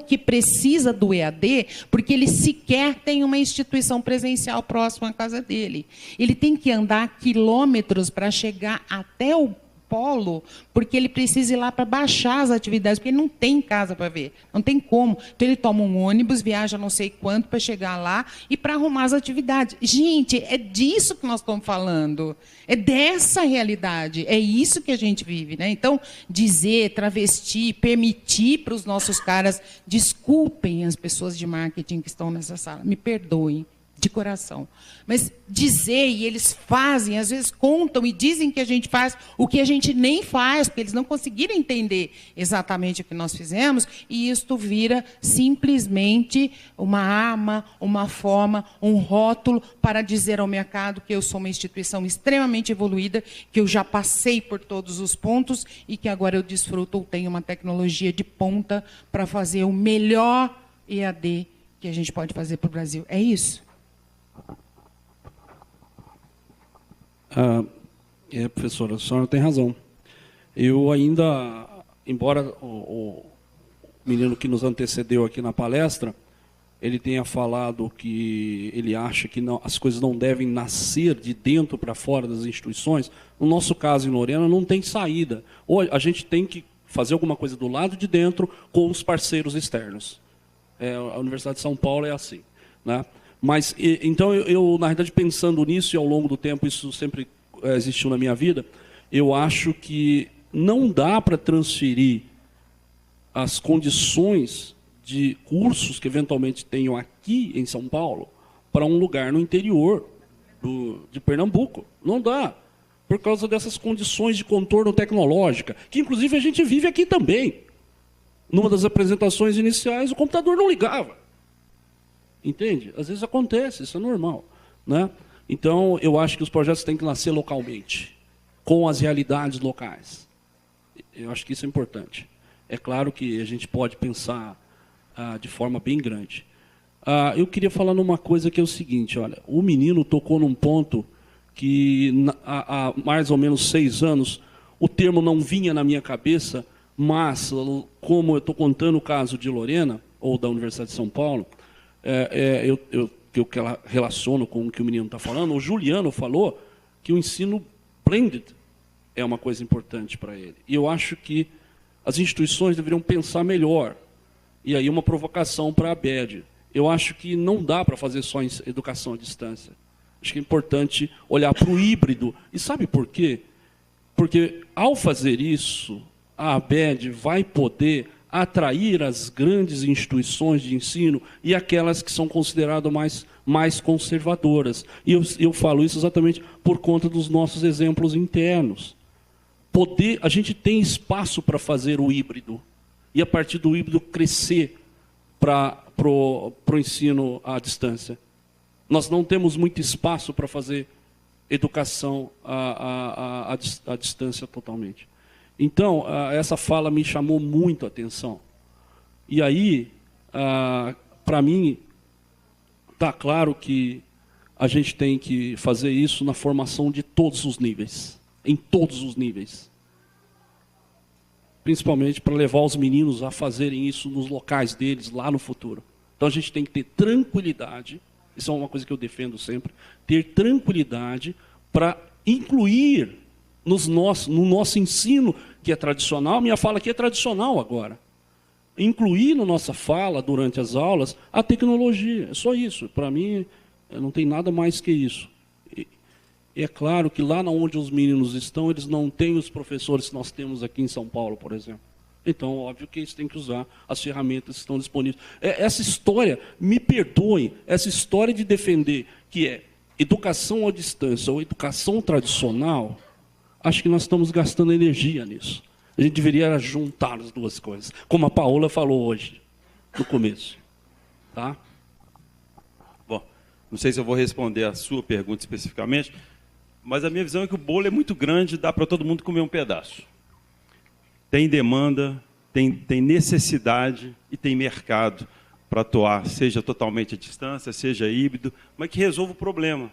que precisa do EAD, porque ele sequer tem uma instituição presencial próxima à casa dele. Ele tem que andar quilômetros para chegar até o polo, porque ele precisa ir lá para baixar as atividades, porque ele não tem casa para ver, não tem como. Então, ele toma um ônibus, viaja não sei quanto para chegar lá e para arrumar as atividades. Gente, é disso que nós estamos falando. É dessa realidade. É isso que a gente vive, né? Então, dizer, travestir, permitir para os nossos caras, desculpem as pessoas de marketing que estão nessa sala, me perdoem, de coração. Mas dizer, e eles fazem, às vezes contam e dizem que a gente faz o que a gente nem faz, porque eles não conseguiram entender exatamente o que nós fizemos, e isto vira simplesmente uma arma, uma forma, um rótulo para dizer ao mercado que eu sou uma instituição extremamente evoluída, que eu já passei por todos os pontos e que agora eu desfruto ou tenho uma tecnologia de ponta para fazer o melhor EAD que a gente pode fazer para o Brasil. É isso?
Professora, a senhora tem razão. Eu ainda, embora o menino que nos antecedeu aqui na palestra, ele tenha falado que ele acha que não, as coisas não devem nascer de dentro para fora das instituições, no nosso caso em Lorena não tem saída. Ou a gente tem que fazer alguma coisa do lado de dentro com os parceiros externos. A Universidade de São Paulo é assim, né? Mas, então, eu, na verdade, pensando nisso, e ao longo do tempo isso sempre existiu na minha vida, eu acho que não dá para transferir as condições de cursos que eventualmente tenham aqui em São Paulo para um lugar no interior de Pernambuco. Não dá, por causa dessas condições de contorno tecnológica, que inclusive a gente vive aqui também. Numa das apresentações iniciais, o computador não ligava. Entende? Às vezes acontece, isso é normal, né? Então, eu acho que os projetos têm que nascer localmente, com as realidades locais. Eu acho que isso é importante. É claro que a gente pode pensar de forma bem grande. Eu queria falar numa coisa que é o seguinte, olha, o menino tocou num ponto que há mais ou menos 6 anos, o termo não vinha na minha cabeça, mas, como eu estou contando o caso de Lorena, ou da Universidade de São Paulo, eu relaciono com o que o menino está falando, o Juliano falou que o ensino blended é uma coisa importante para ele. E eu acho que as instituições deveriam pensar melhor. E aí uma provocação para a ABED. Eu acho que não dá para fazer só educação à distância. Acho que é importante olhar para o híbrido. E sabe por quê? Porque, ao fazer isso, a ABED vai poder atrair as grandes instituições de ensino e aquelas que são consideradas mais conservadoras. E eu falo isso exatamente por conta dos nossos exemplos internos. A gente tem espaço para fazer o híbrido, e a partir do híbrido crescer para o ensino à distância. Nós não temos muito espaço para fazer educação à distância totalmente. Então, essa fala me chamou muito a atenção. E aí, para mim, está claro que a gente tem que fazer isso na formação de todos os níveis, em todos os níveis. Principalmente para levar os meninos a fazerem isso nos locais deles, lá no futuro. Então, a gente tem que ter tranquilidade, isso é uma coisa que eu defendo sempre, ter tranquilidade para incluir no nosso ensino, que é tradicional, minha fala aqui é tradicional agora, incluir na nossa fala, durante as aulas, a tecnologia. É só isso. Para mim, não tem nada mais que isso. E é claro que lá onde os meninos estão, eles não têm os professores que nós temos aqui em São Paulo, por exemplo. Então, óbvio que eles têm que usar as ferramentas que estão disponíveis. Essa história, me perdoem, essa história de defender que é educação à distância ou educação tradicional, acho que nós estamos gastando energia nisso. A gente deveria juntar as duas coisas, como a Paola falou hoje, no começo. Tá?
Bom, não sei se eu vou responder a sua pergunta especificamente, mas a minha visão é que o bolo é muito grande, dá para todo mundo comer um pedaço. Tem demanda, tem necessidade e tem mercado para atuar, seja totalmente à distância, seja híbrido, mas que resolva o problema.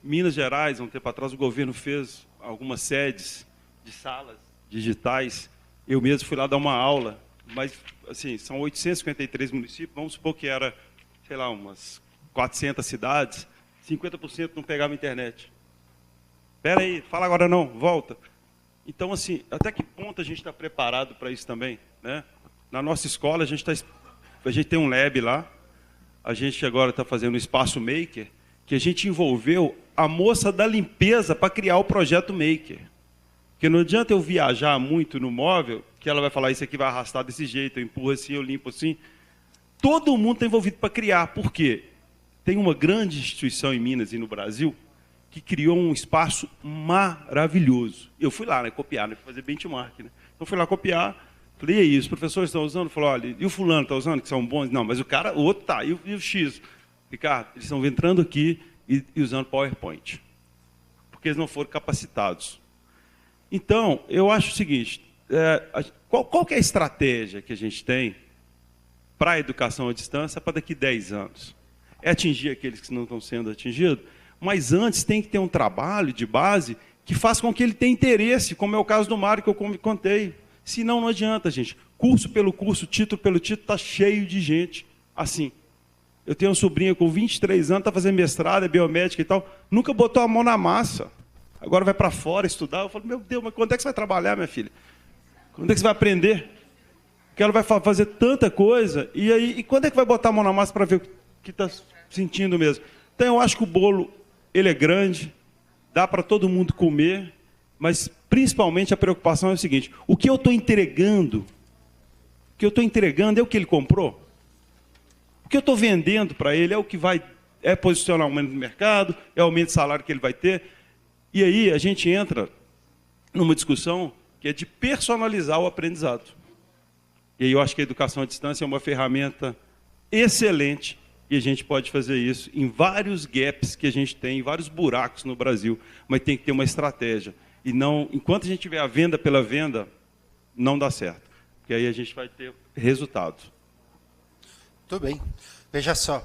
Minas Gerais, há um tempo atrás, o governo fez algumas sedes de salas digitais. Eu mesmo fui lá dar uma aula, mas assim, são 853 municípios, vamos supor que era, sei lá, umas 400 cidades, 50% não pegava internet. Espera aí, fala agora não, volta. Então, assim, até que ponto a gente está preparado para isso também, né? Na nossa escola, a gente tem um lab lá, a gente agora está fazendo um espaço maker, que a gente envolveu a moça da limpeza para criar o projeto maker. Porque não adianta eu viajar muito no móvel, que ela vai falar, isso aqui vai arrastar desse jeito, eu empurro assim, eu limpo assim. Todo mundo está envolvido para criar. Por quê? Tem uma grande instituição em Minas e no Brasil que criou um espaço maravilhoso. Eu fui lá, né, copiar, né, fazer benchmark. Né? Então, fui lá copiar, falei, e aí, os professores estão usando? Falou, olha, e o fulano está usando, que são bons? Não, mas o outro está, e o X? Ricardo, eles estão entrando aqui e usando PowerPoint, porque eles não foram capacitados. Então, eu acho o seguinte, qual que é a estratégia que a gente tem para a educação à distância para daqui a 10 anos? É atingir aqueles que não estão sendo atingidos? Mas antes tem que ter um trabalho de base que faça com que ele tenha interesse, como é o caso do Mário que eu contei. Senão não adianta, gente. Curso pelo curso, título pelo título, está cheio de gente assim. Eu tenho uma sobrinha com 23 anos, está fazendo mestrado, é biomédica e tal, nunca botou a mão na massa. Agora vai para fora estudar. Eu falo, meu Deus, mas quando é que você vai trabalhar, minha filha? Quando é que você vai aprender? Porque ela vai fazer tanta coisa, e quando é que vai botar a mão na massa para ver o que está sentindo mesmo? Então, eu acho que o bolo ele é grande, dá para todo mundo comer, mas, principalmente, a preocupação é o seguinte, o que eu estou entregando é o que ele comprou? O que eu estou vendendo para ele é o que vai posicionar o aumento no mercado, é o aumento de salário que ele vai ter. E aí a gente entra numa discussão que é de personalizar o aprendizado. E aí eu acho que a educação à distância é uma ferramenta excelente e a gente pode fazer isso em vários gaps que a gente tem, em vários buracos no Brasil, mas tem que ter uma estratégia. E não, enquanto a gente tiver a venda pela venda, não dá certo. Porque aí a gente vai ter resultado.
Tudo bem. Veja só,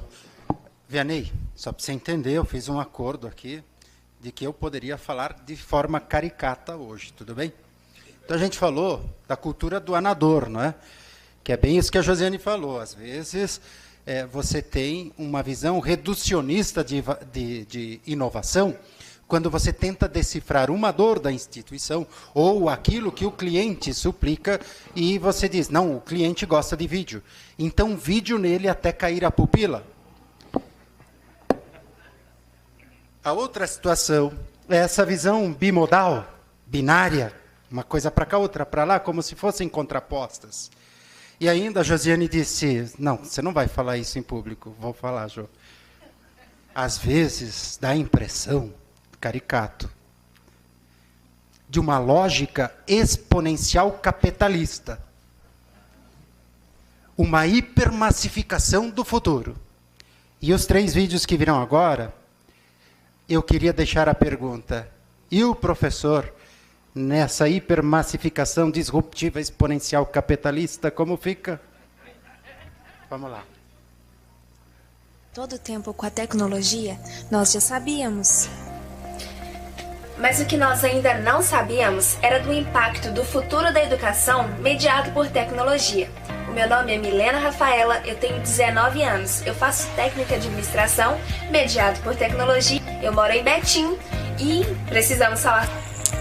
Vianney, só para você entender, eu fiz um acordo aqui de que eu poderia falar de forma caricata hoje, tudo bem? Então a gente falou da cultura do anador, não é? Que é bem isso que a Josiane falou. Às vezes você tem uma visão reducionista de inovação quando você tenta decifrar uma dor da instituição ou aquilo que o cliente suplica e você diz, não, o cliente gosta de vídeo. Então, vídeo nele até cair a pupila. A outra situação é essa visão bimodal, binária, uma coisa para cá, outra para lá, como se fossem contrapostas. E ainda a Josiane disse, não, você não vai falar isso em público. Vou falar, Jô. Às vezes dá a impressão, caricato, de uma lógica exponencial capitalista. Uma hipermassificação do futuro. E os 3 vídeos que virão agora, eu queria deixar a pergunta, e o professor, nessa hipermassificação disruptiva exponencial capitalista, como fica? Vamos lá.
Todo tempo com a tecnologia, nós já sabíamos.
Mas o que nós ainda não sabíamos era do impacto do futuro da educação mediado por tecnologia. O meu nome é Milena Rafaela, eu tenho 19 anos, eu faço técnica de administração mediado por tecnologia, eu moro em Betim e precisamos falar.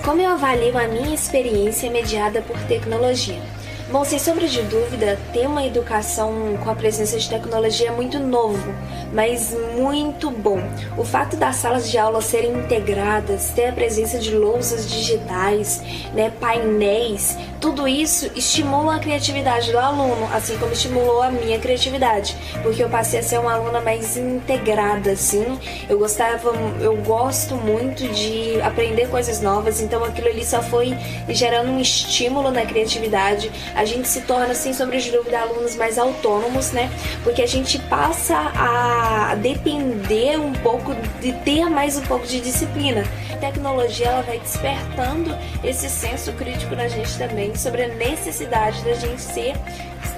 Como eu avalio a minha experiência mediada por tecnologia? Bom, sem sombra de dúvida, ter uma educação com a presença de tecnologia é muito novo, mas muito bom. O fato das salas de aula serem integradas, ter a presença de lousas digitais, painéis, tudo isso estimula a criatividade do aluno, assim como estimulou a minha criatividade, porque eu passei a ser uma aluna mais integrada, assim. Eu gosto muito de aprender coisas novas, então aquilo ali só foi gerando um estímulo na criatividade. A gente se torna, sem sombra de dúvida, alunos mais autônomos, porque a gente passa a depender um pouco, de ter mais um pouco de disciplina. A tecnologia, ela vai despertando esse senso crítico na gente também, sobre a necessidade da gente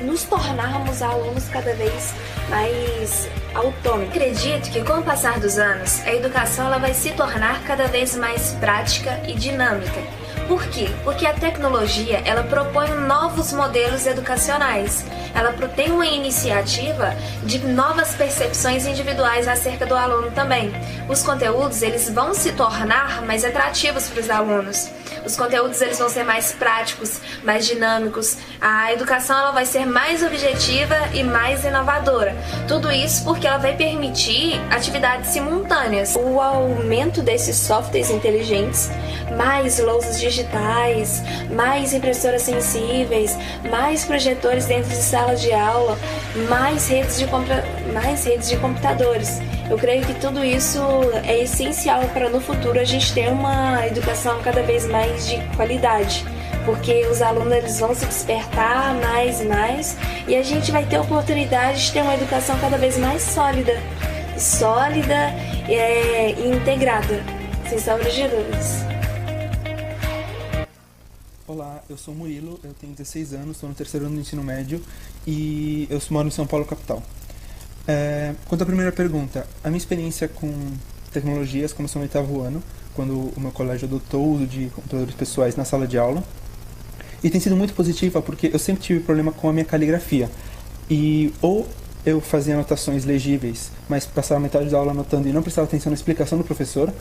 nos tornarmos alunos cada vez mais autônomos.
Acredito que com o passar dos anos, a educação ela vai se tornar cada vez mais prática e dinâmica. Por quê? Porque a tecnologia, ela propõe novos modelos educacionais. Ela tem uma iniciativa de novas percepções individuais acerca do aluno também. Os conteúdos, eles vão se tornar mais atrativos para os alunos. Os conteúdos, eles vão ser mais práticos, mais dinâmicos. A educação, ela vai ser mais objetiva e mais inovadora. Tudo isso porque ela vai permitir atividades simultâneas. O aumento desses softwares inteligentes, mais lousas digitais, mais impressoras sensíveis, mais projetores dentro de sala de aula, mais redes de computadores. Eu creio que tudo isso é essencial para no futuro a gente ter uma educação cada vez mais de qualidade, porque os alunos eles vão se despertar mais e mais e a gente vai ter a oportunidade de ter uma educação cada vez mais sólida e integrada, sem sombra de dúvidas.
Olá, eu sou o Murilo, eu tenho 16 anos, estou no 3º ano do ensino médio e eu moro em São Paulo, capital. Quanto à primeira pergunta, a minha experiência com tecnologias começou no 8º ano, quando o meu colégio adotou o uso de computadores pessoais na sala de aula. E tem sido muito positiva porque eu sempre tive problema com a minha caligrafia. E ou eu fazia anotações legíveis, mas passava metade da aula anotando e não prestava atenção na explicação do professor,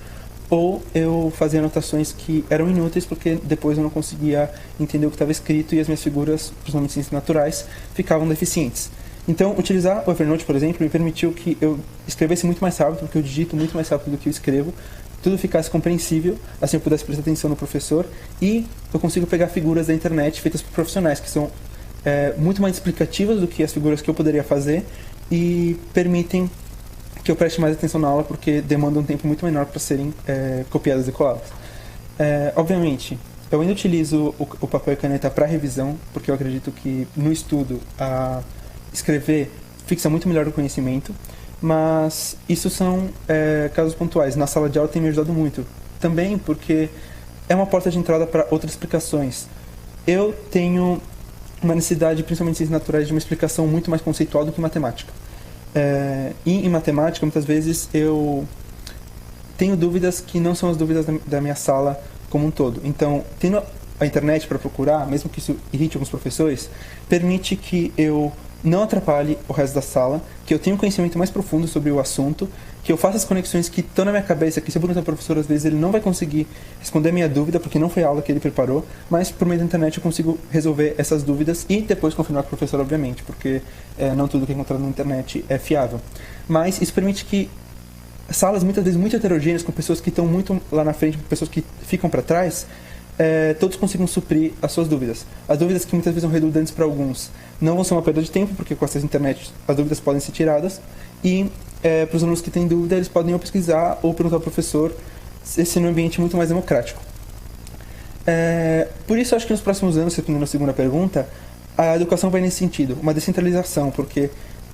ou eu fazia anotações que eram inúteis porque depois eu não conseguia entender o que estava escrito e as minhas figuras, principalmente ciências naturais, ficavam deficientes. Então, utilizar o Evernote, por exemplo, me permitiu que eu escrevesse muito mais rápido, porque eu digito muito mais rápido do que eu escrevo, tudo ficasse compreensível, assim eu pudesse prestar atenção no professor, e eu consigo pegar figuras da internet feitas por profissionais, que são muito mais explicativas do que as figuras que eu poderia fazer, e permitem que eu preste mais atenção na aula, porque demandam um tempo muito menor para serem copiadas e coladas. Obviamente, eu ainda utilizo o papel e caneta para revisão, porque eu acredito que no estudo escrever fixa muito melhor o conhecimento, mas isso são casos pontuais. Na sala de aula tem me ajudado muito, também porque é uma porta de entrada para outras explicações. Eu tenho uma necessidade, principalmente em ciências naturais, de uma explicação muito mais conceitual do que matemática. E em matemática, muitas vezes, eu tenho dúvidas que não são as dúvidas da minha sala como um todo. Então, tendo a internet para procurar, mesmo que isso irrite alguns professores, permite que eu não atrapalhe o resto da sala, que eu tenha um conhecimento mais profundo sobre o assunto, que eu faça as conexões que estão na minha cabeça, que se eu perguntar ao professor, às vezes ele não vai conseguir responder a minha dúvida, porque não foi a aula que ele preparou, mas por meio da internet eu consigo resolver essas dúvidas e depois confirmar com o professor, obviamente, porque não tudo que é encontrado na internet é fiável. Mas isso permite que salas muitas vezes muito heterogêneas, com pessoas que estão muito lá na frente, com pessoas que ficam para trás, todos consigam suprir as suas dúvidas. As dúvidas que muitas vezes são redundantes para alguns não vão ser uma perda de tempo, porque com essas internet as dúvidas podem ser tiradas, e para os alunos que têm dúvida, eles podem ou pesquisar ou perguntar ao professor, esse é um ambiente muito mais democrático. Por isso, acho que nos próximos anos, respondendo a segunda pergunta, a educação vai nesse sentido, uma descentralização, porque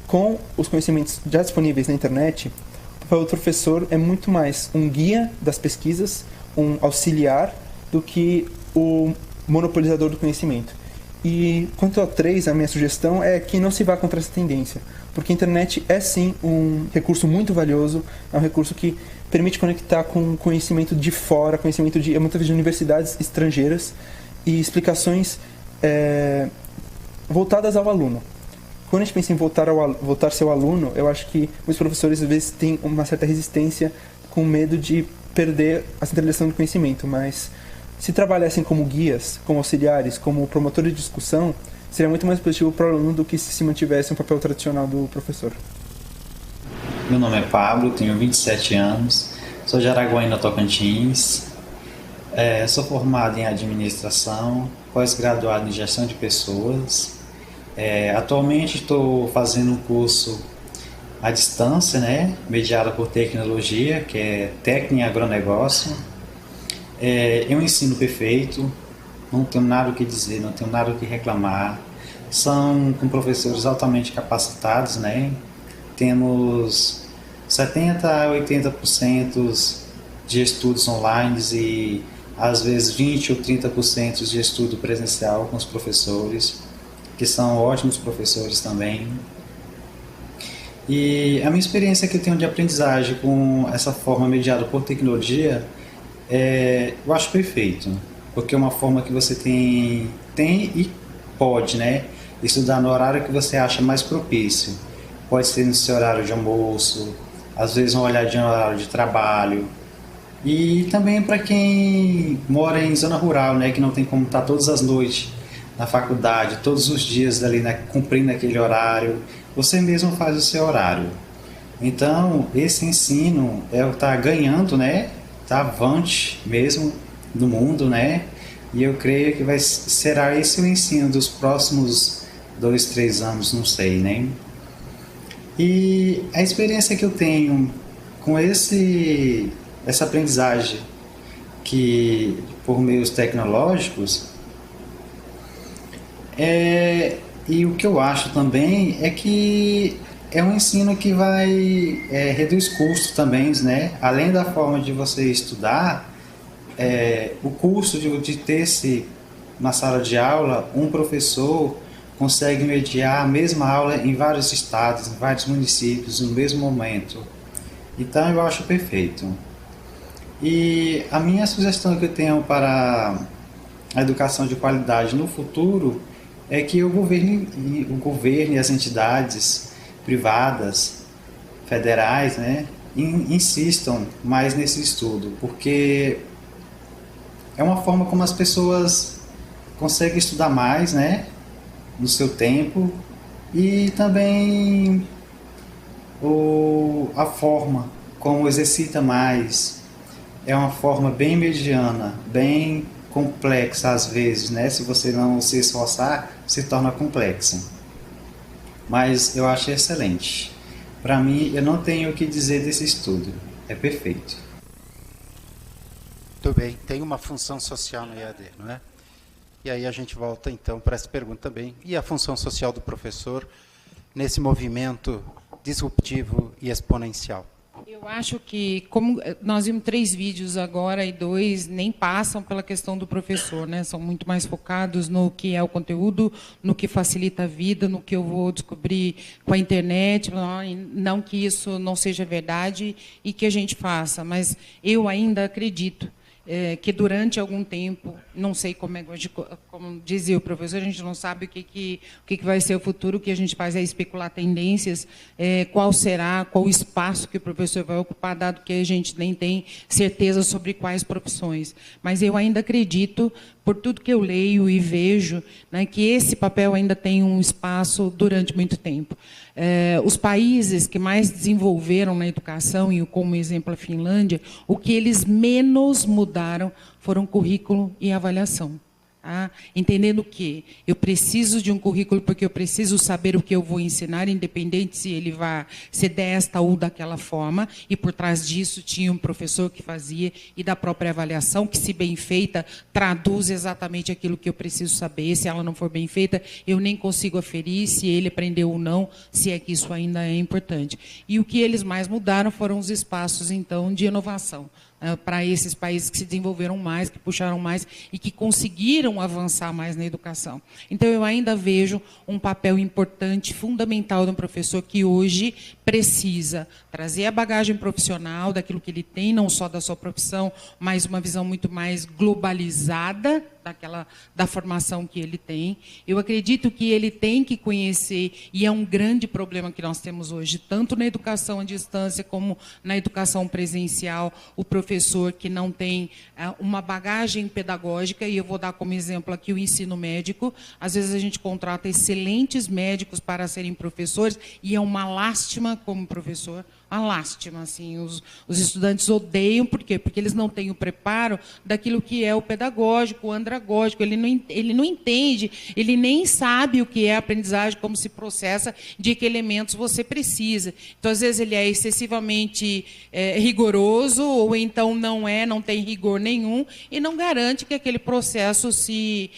com os conhecimentos já disponíveis na internet, o papel do professor é muito mais um guia das pesquisas, um auxiliar, do que o monopolizador do conhecimento. E quanto ao 3, a minha sugestão é que não se vá contra essa tendência, porque a internet é sim um recurso muito valioso, é um recurso que permite conectar com conhecimento de fora, conhecimento de muitas vezes de universidades estrangeiras e explicações voltadas ao aluno. Quando a gente pensa em voltar seu aluno, eu acho que os professores às vezes têm uma certa resistência com medo de perder a centralização do conhecimento, mas se trabalhassem como guias, como auxiliares, como promotores de discussão, seria muito mais positivo para o aluno do que se mantivesse um papel tradicional do professor.
Meu nome é Pablo, tenho 27 anos, sou de Araguaína, Tocantins, sou formado em administração, pós-graduado em gestão de pessoas. Atualmente estou fazendo um curso à distância, mediado por tecnologia, que é técnica em agronegócio. É um ensino perfeito, não tenho nada o que dizer, não tenho nada o que reclamar. São com professores altamente capacitados, Temos 70% a 80% de estudos online e às vezes 20% ou 30% de estudo presencial com os professores, que são ótimos professores também. E a minha experiência que eu tenho de aprendizagem com essa forma mediada por tecnologia, eu acho perfeito. porque é uma forma que você tem e pode, né, estudar no horário que você acha mais propício. Pode ser no seu horário de almoço, às vezes uma olhadinha no horário de trabalho. E também para quem mora em zona rural, né, que não tem como estar todas as noites na faculdade, todos os dias ali, né, cumprindo aquele horário, você mesmo faz o seu horário. Então, esse ensino é o que está ganhando, né, está avante mesmo no mundo, né, e eu creio que será esse o ensino dos próximos 2, 3 anos, não sei, né. E a experiência que eu tenho com essa aprendizagem que por meios tecnológicos e o que eu acho também é que é um ensino que vai reduzir custos também, né? Além da forma de você estudar, o custo de ter-se na sala de aula, um professor consegue mediar a mesma aula em vários estados, em vários municípios, no mesmo momento. Então eu acho perfeito. E a minha sugestão que eu tenho para a educação de qualidade no futuro é que o governo e as entidades privadas, federais, né, insistam mais nesse estudo, porque é uma forma como as pessoas conseguem estudar mais, né, no seu tempo, e também a forma como exercita mais é uma forma bem mediana, bem complexa às vezes, né? Se você não se esforçar, se torna complexa. Mas eu acho excelente. Para mim, eu não tenho o que dizer desse estudo. É perfeito.
Muito bem. Tem uma função social no EAD, não é? E aí a gente volta então para essa pergunta também. E a função social do professor nesse movimento disruptivo e exponencial?
Eu acho que, como nós vimos 3 vídeos agora e 2 nem passam pela questão do professor, né? São muito mais focados no que é o conteúdo, no que facilita a vida, no que eu vou descobrir com a internet, não que isso não seja verdade e que a gente faça, mas eu ainda acredito que durante algum tempo, não sei como dizia o professor, a gente não sabe o que vai ser o futuro, o que a gente faz é especular tendências, qual o espaço que o professor vai ocupar, dado que a gente nem tem certeza sobre quais profissões. Mas eu ainda acredito, por tudo que eu leio e vejo, né, que esse papel ainda tem um espaço durante muito tempo. Os países que mais desenvolveram na educação, e como exemplo a Finlândia, o que eles menos mudaram foram currículo e avaliação. Tá? Entendendo que eu preciso de um currículo porque eu preciso saber o que eu vou ensinar, independente se ele vai ser desta ou daquela forma, e por trás disso tinha um professor que fazia, e da própria avaliação, que, se bem feita, traduz exatamente aquilo que eu preciso saber. Se ela não for bem feita, eu nem consigo aferir se ele aprendeu ou não, se é que isso ainda é importante. E o que eles mais mudaram foram os espaços, então, de inovação, para esses países que se desenvolveram mais, que puxaram mais e que conseguiram avançar mais na educação. Então, eu ainda vejo um papel importante, fundamental de um professor que hoje precisa trazer a bagagem profissional daquilo que ele tem, não só da sua profissão, mas uma visão muito mais globalizada da formação que ele tem. Eu acredito que ele tem que conhecer, e é um grande problema que nós temos hoje, tanto na educação à distância como na educação presencial, o professor que não tem uma bagagem pedagógica, e eu vou dar como exemplo aqui o ensino médico. Às vezes a gente contrata excelentes médicos para serem professores, e é uma lástima como professor, uma lástima, assim, os estudantes odeiam, por quê? Porque eles não têm o preparo daquilo que é o pedagógico, o andragógico, ele não entende, ele nem sabe o que é a aprendizagem, como se processa, de que elementos você precisa. Então, às vezes, ele é excessivamente rigoroso, ou então não tem rigor nenhum, e não garante que aquele processo se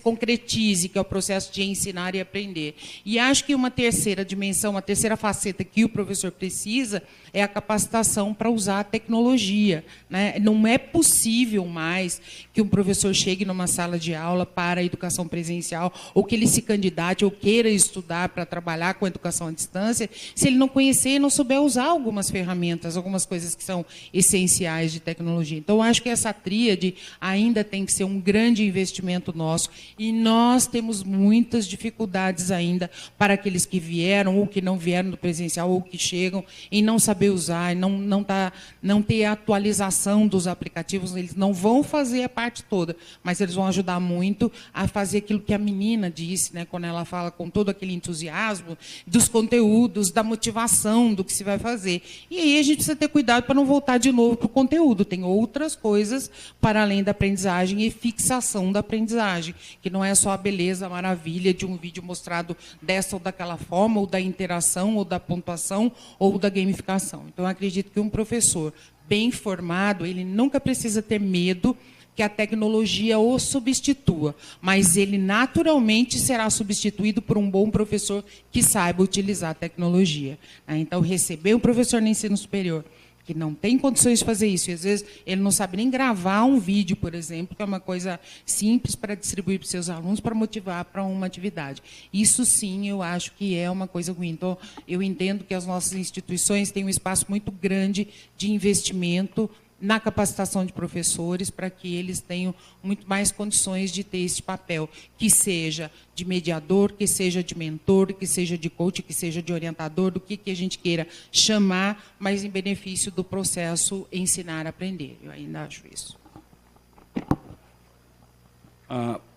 concretize, que é o processo de ensinar e aprender. E acho que uma terceira dimensão, uma terceira faceta que o professor precisa, precisa é a capacitação para usar a tecnologia, né? Não é possível mais que um professor chegue numa sala de aula para a educação presencial, ou que ele se candidate ou queira estudar para trabalhar com a educação à distância, se ele não conhecer e não souber usar algumas ferramentas, algumas coisas que são essenciais de tecnologia. Então, eu acho que essa tríade ainda tem que ser um grande investimento nosso, e nós temos muitas dificuldades ainda para aqueles que vieram ou que não vieram do presencial ou que chegam em não saber usar, e não ter a atualização dos aplicativos. Eles não vão fazer a parte toda, mas eles vão ajudar muito a fazer aquilo que a menina disse, né, quando ela fala com todo aquele entusiasmo dos conteúdos, da motivação do que se vai fazer. E aí a gente precisa ter cuidado para não voltar de novo para o conteúdo. Tem outras coisas para além da aprendizagem e fixação da aprendizagem, que não é só a beleza, a maravilha de um vídeo mostrado dessa ou daquela forma, ou da interação, ou da pontuação, ou da gamificação. Então, eu acredito que um professor bem formado, ele nunca precisa ter medo que a tecnologia o substitua, mas ele naturalmente será substituído por um bom professor que saiba utilizar a tecnologia. Então, receber um professor no ensino superior que não tem condições de fazer isso, e às vezes ele não sabe nem gravar um vídeo, por exemplo, que é uma coisa simples para distribuir para os seus alunos, para motivar para uma atividade. Isso sim, eu acho que é uma coisa ruim. Então, eu entendo que as nossas instituições têm um espaço muito grande de investimento na capacitação de professores, para que eles tenham muito mais condições de ter esse papel, que seja de mediador, que seja de mentor, que seja de coach, que seja de orientador, do que a gente queira chamar, mas em benefício do processo ensinar-aprender. Eu ainda acho isso.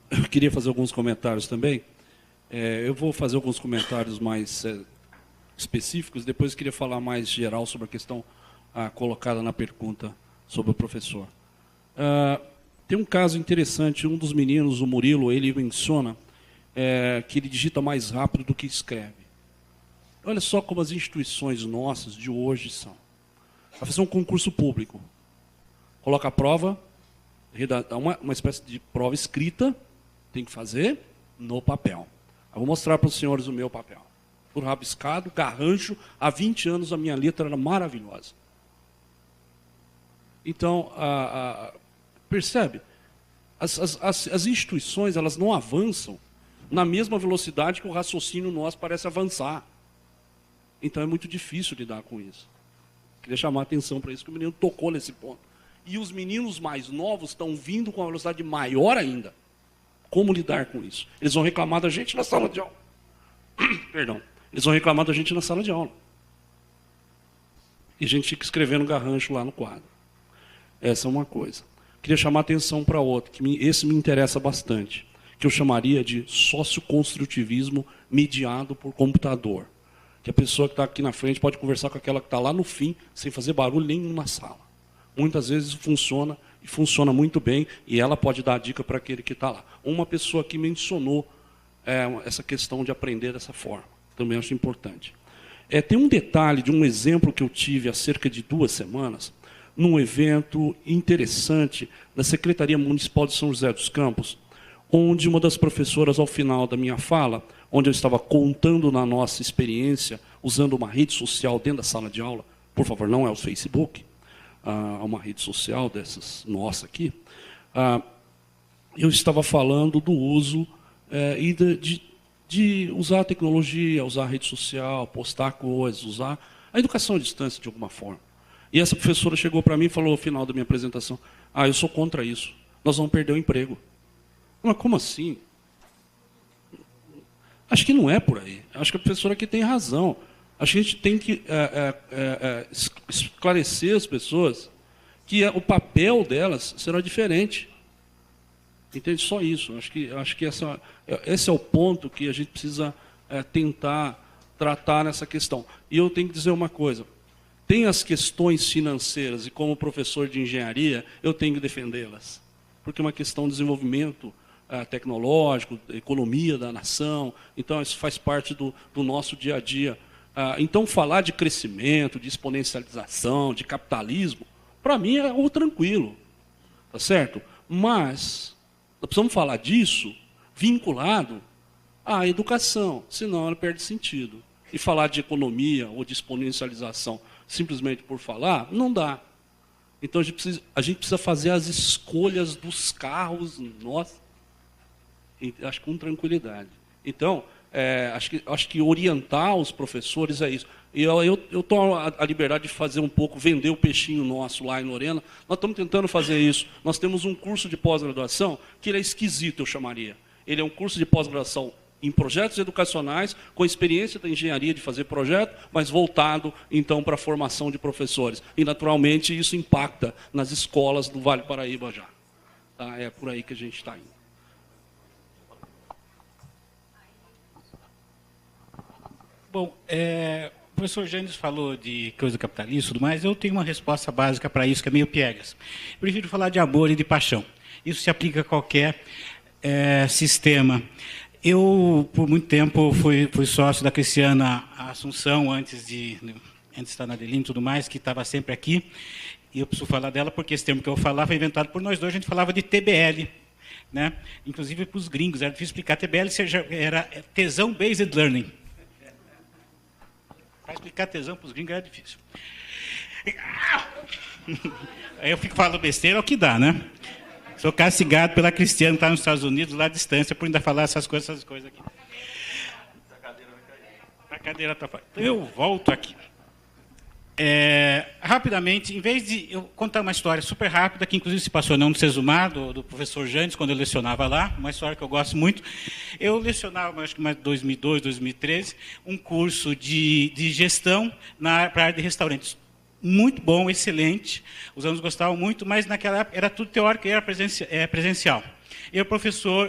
Eu queria fazer alguns comentários também. Eu vou fazer alguns comentários mais específicos, depois eu queria falar mais geral sobre a questão colocada na pergunta sobre o professor. Tem um caso interessante, um dos meninos, o Murilo, ele menciona que ele digita mais rápido do que escreve. Olha só como as instituições nossas de hoje são. Vai fazer um concurso público. Coloca a prova, uma espécie de prova escrita, tem que fazer no papel. Eu vou mostrar para os senhores o meu papel. Por rabiscado, garrancho, há 20 anos a minha letra era maravilhosa. Então, percebe? As instituições, elas não avançam na mesma velocidade que o raciocínio nosso parece avançar. Então, é muito difícil lidar com isso. Queria chamar a atenção para isso, que o menino tocou nesse ponto. E os meninos mais novos estão vindo com uma velocidade maior ainda. Como lidar com isso? Eles vão reclamar da gente na sala de aula. Perdão. Eles vão reclamar da gente na sala de aula. E a gente fica escrevendo garrancho lá no quadro. Essa é uma coisa. Queria chamar a atenção para outra, que esse me interessa bastante, que eu chamaria de socioconstrutivismo mediado por computador. Que a pessoa que está aqui na frente pode conversar com aquela que está lá no fim, sem fazer barulho nenhum na sala. Muitas vezes funciona, e funciona muito bem, e ela pode dar a dica para aquele que está lá. Uma pessoa que mencionou essa questão de aprender dessa forma. Também acho importante. Tem um detalhe de um exemplo que eu tive há cerca de 2 semanas, num evento interessante da Secretaria Municipal de São José dos Campos, onde uma das professoras, ao final da minha fala, onde eu estava contando na nossa experiência, usando uma rede social dentro da sala de aula, por favor, não é o Facebook, uma rede social dessas nossa aqui, eu estava falando do uso e de usar a tecnologia, usar a rede social, postar coisas, usar a educação à distância de alguma forma. E essa professora chegou para mim e falou, ao final da minha apresentação, eu sou contra isso, nós vamos perder o emprego. Mas como assim? Acho que não é por aí. Acho que a professora aqui tem razão. Acho que a gente tem que esclarecer as pessoas que o papel delas será diferente. Entende? Só isso. Acho que esse é o ponto que a gente precisa tentar tratar nessa questão. E eu tenho que dizer uma coisa. Tem as questões financeiras, e como professor de engenharia, eu tenho que defendê-las. Porque é uma questão de desenvolvimento tecnológico, economia da nação, então isso faz parte do nosso dia a dia. Então, falar de crescimento, de exponencialização, de capitalismo, para mim é algo tranquilo, tá certo? Mas nós precisamos falar disso vinculado à educação, senão ela perde sentido. E falar de economia ou de exponencialização simplesmente por falar, não dá. Então, a gente precisa fazer as escolhas dos carros, nossa, acho que com tranquilidade. Então, acho que orientar os professores é isso. E eu tomo a liberdade de fazer um pouco, vender o peixinho nosso lá em Lorena. Nós estamos tentando fazer isso. Nós temos um curso de pós-graduação que ele é esquisito, eu chamaria. Ele é um curso de pós-graduação em projetos educacionais, com experiência da engenharia de fazer projeto, mas voltado, então, para a formação de professores. E, naturalmente, isso impacta nas escolas do Vale Paraíba já. Tá? É por aí que a gente está indo.
Bom, o professor Jânio falou de coisa capitalista e tudo mais, eu tenho uma resposta básica para isso, que é meio piegas. Eu prefiro falar de amor e de paixão. Isso se aplica a qualquer sistema. Eu, por muito tempo, fui sócio da Cristiana Assunção, antes de estar na Adeline e tudo mais, que estava sempre aqui. E eu preciso falar dela porque esse termo que eu vou falar foi inventado por nós dois. A gente falava de TBL, né? Inclusive para os gringos. Era difícil explicar. TBL era Tesão Based Learning. Para explicar tesão para os gringos era difícil. Aí eu fico falando besteira, é o que dá, né? Sou castigado pela Cristiana, que está nos Estados Unidos, lá à distância, por ainda falar essas coisas aqui. A cadeira está fora. Eu volto aqui. Rapidamente, em vez de eu contar uma história super rápida, que inclusive se passou no Sesumar, do professor Jandes, quando eu lecionava lá, uma história que eu gosto muito. Eu lecionava, acho que mais 2002, 2013, um curso de gestão para a área de restaurantes. Muito bom, excelente, os alunos gostavam muito, mas naquela época era tudo teórico e era presencial. Eu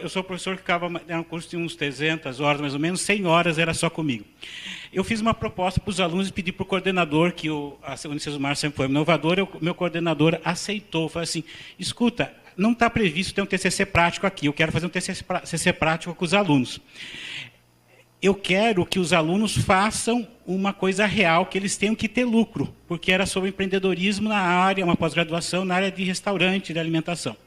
sou professor que ficava, era um curso de uns 300 horas, mais ou menos, 100 horas era só comigo. Eu fiz uma proposta para os alunos e pedi para o coordenador, que a Unicesumar sempre foi inovador, meu coordenador aceitou, falou assim, escuta, não está previsto ter um TCC prático aqui, eu quero fazer um TCC prático com os alunos. Eu quero que os alunos façam uma coisa real, que eles tenham que ter lucro, porque era sobre empreendedorismo na área, uma pós-graduação na área de restaurante, de alimentação.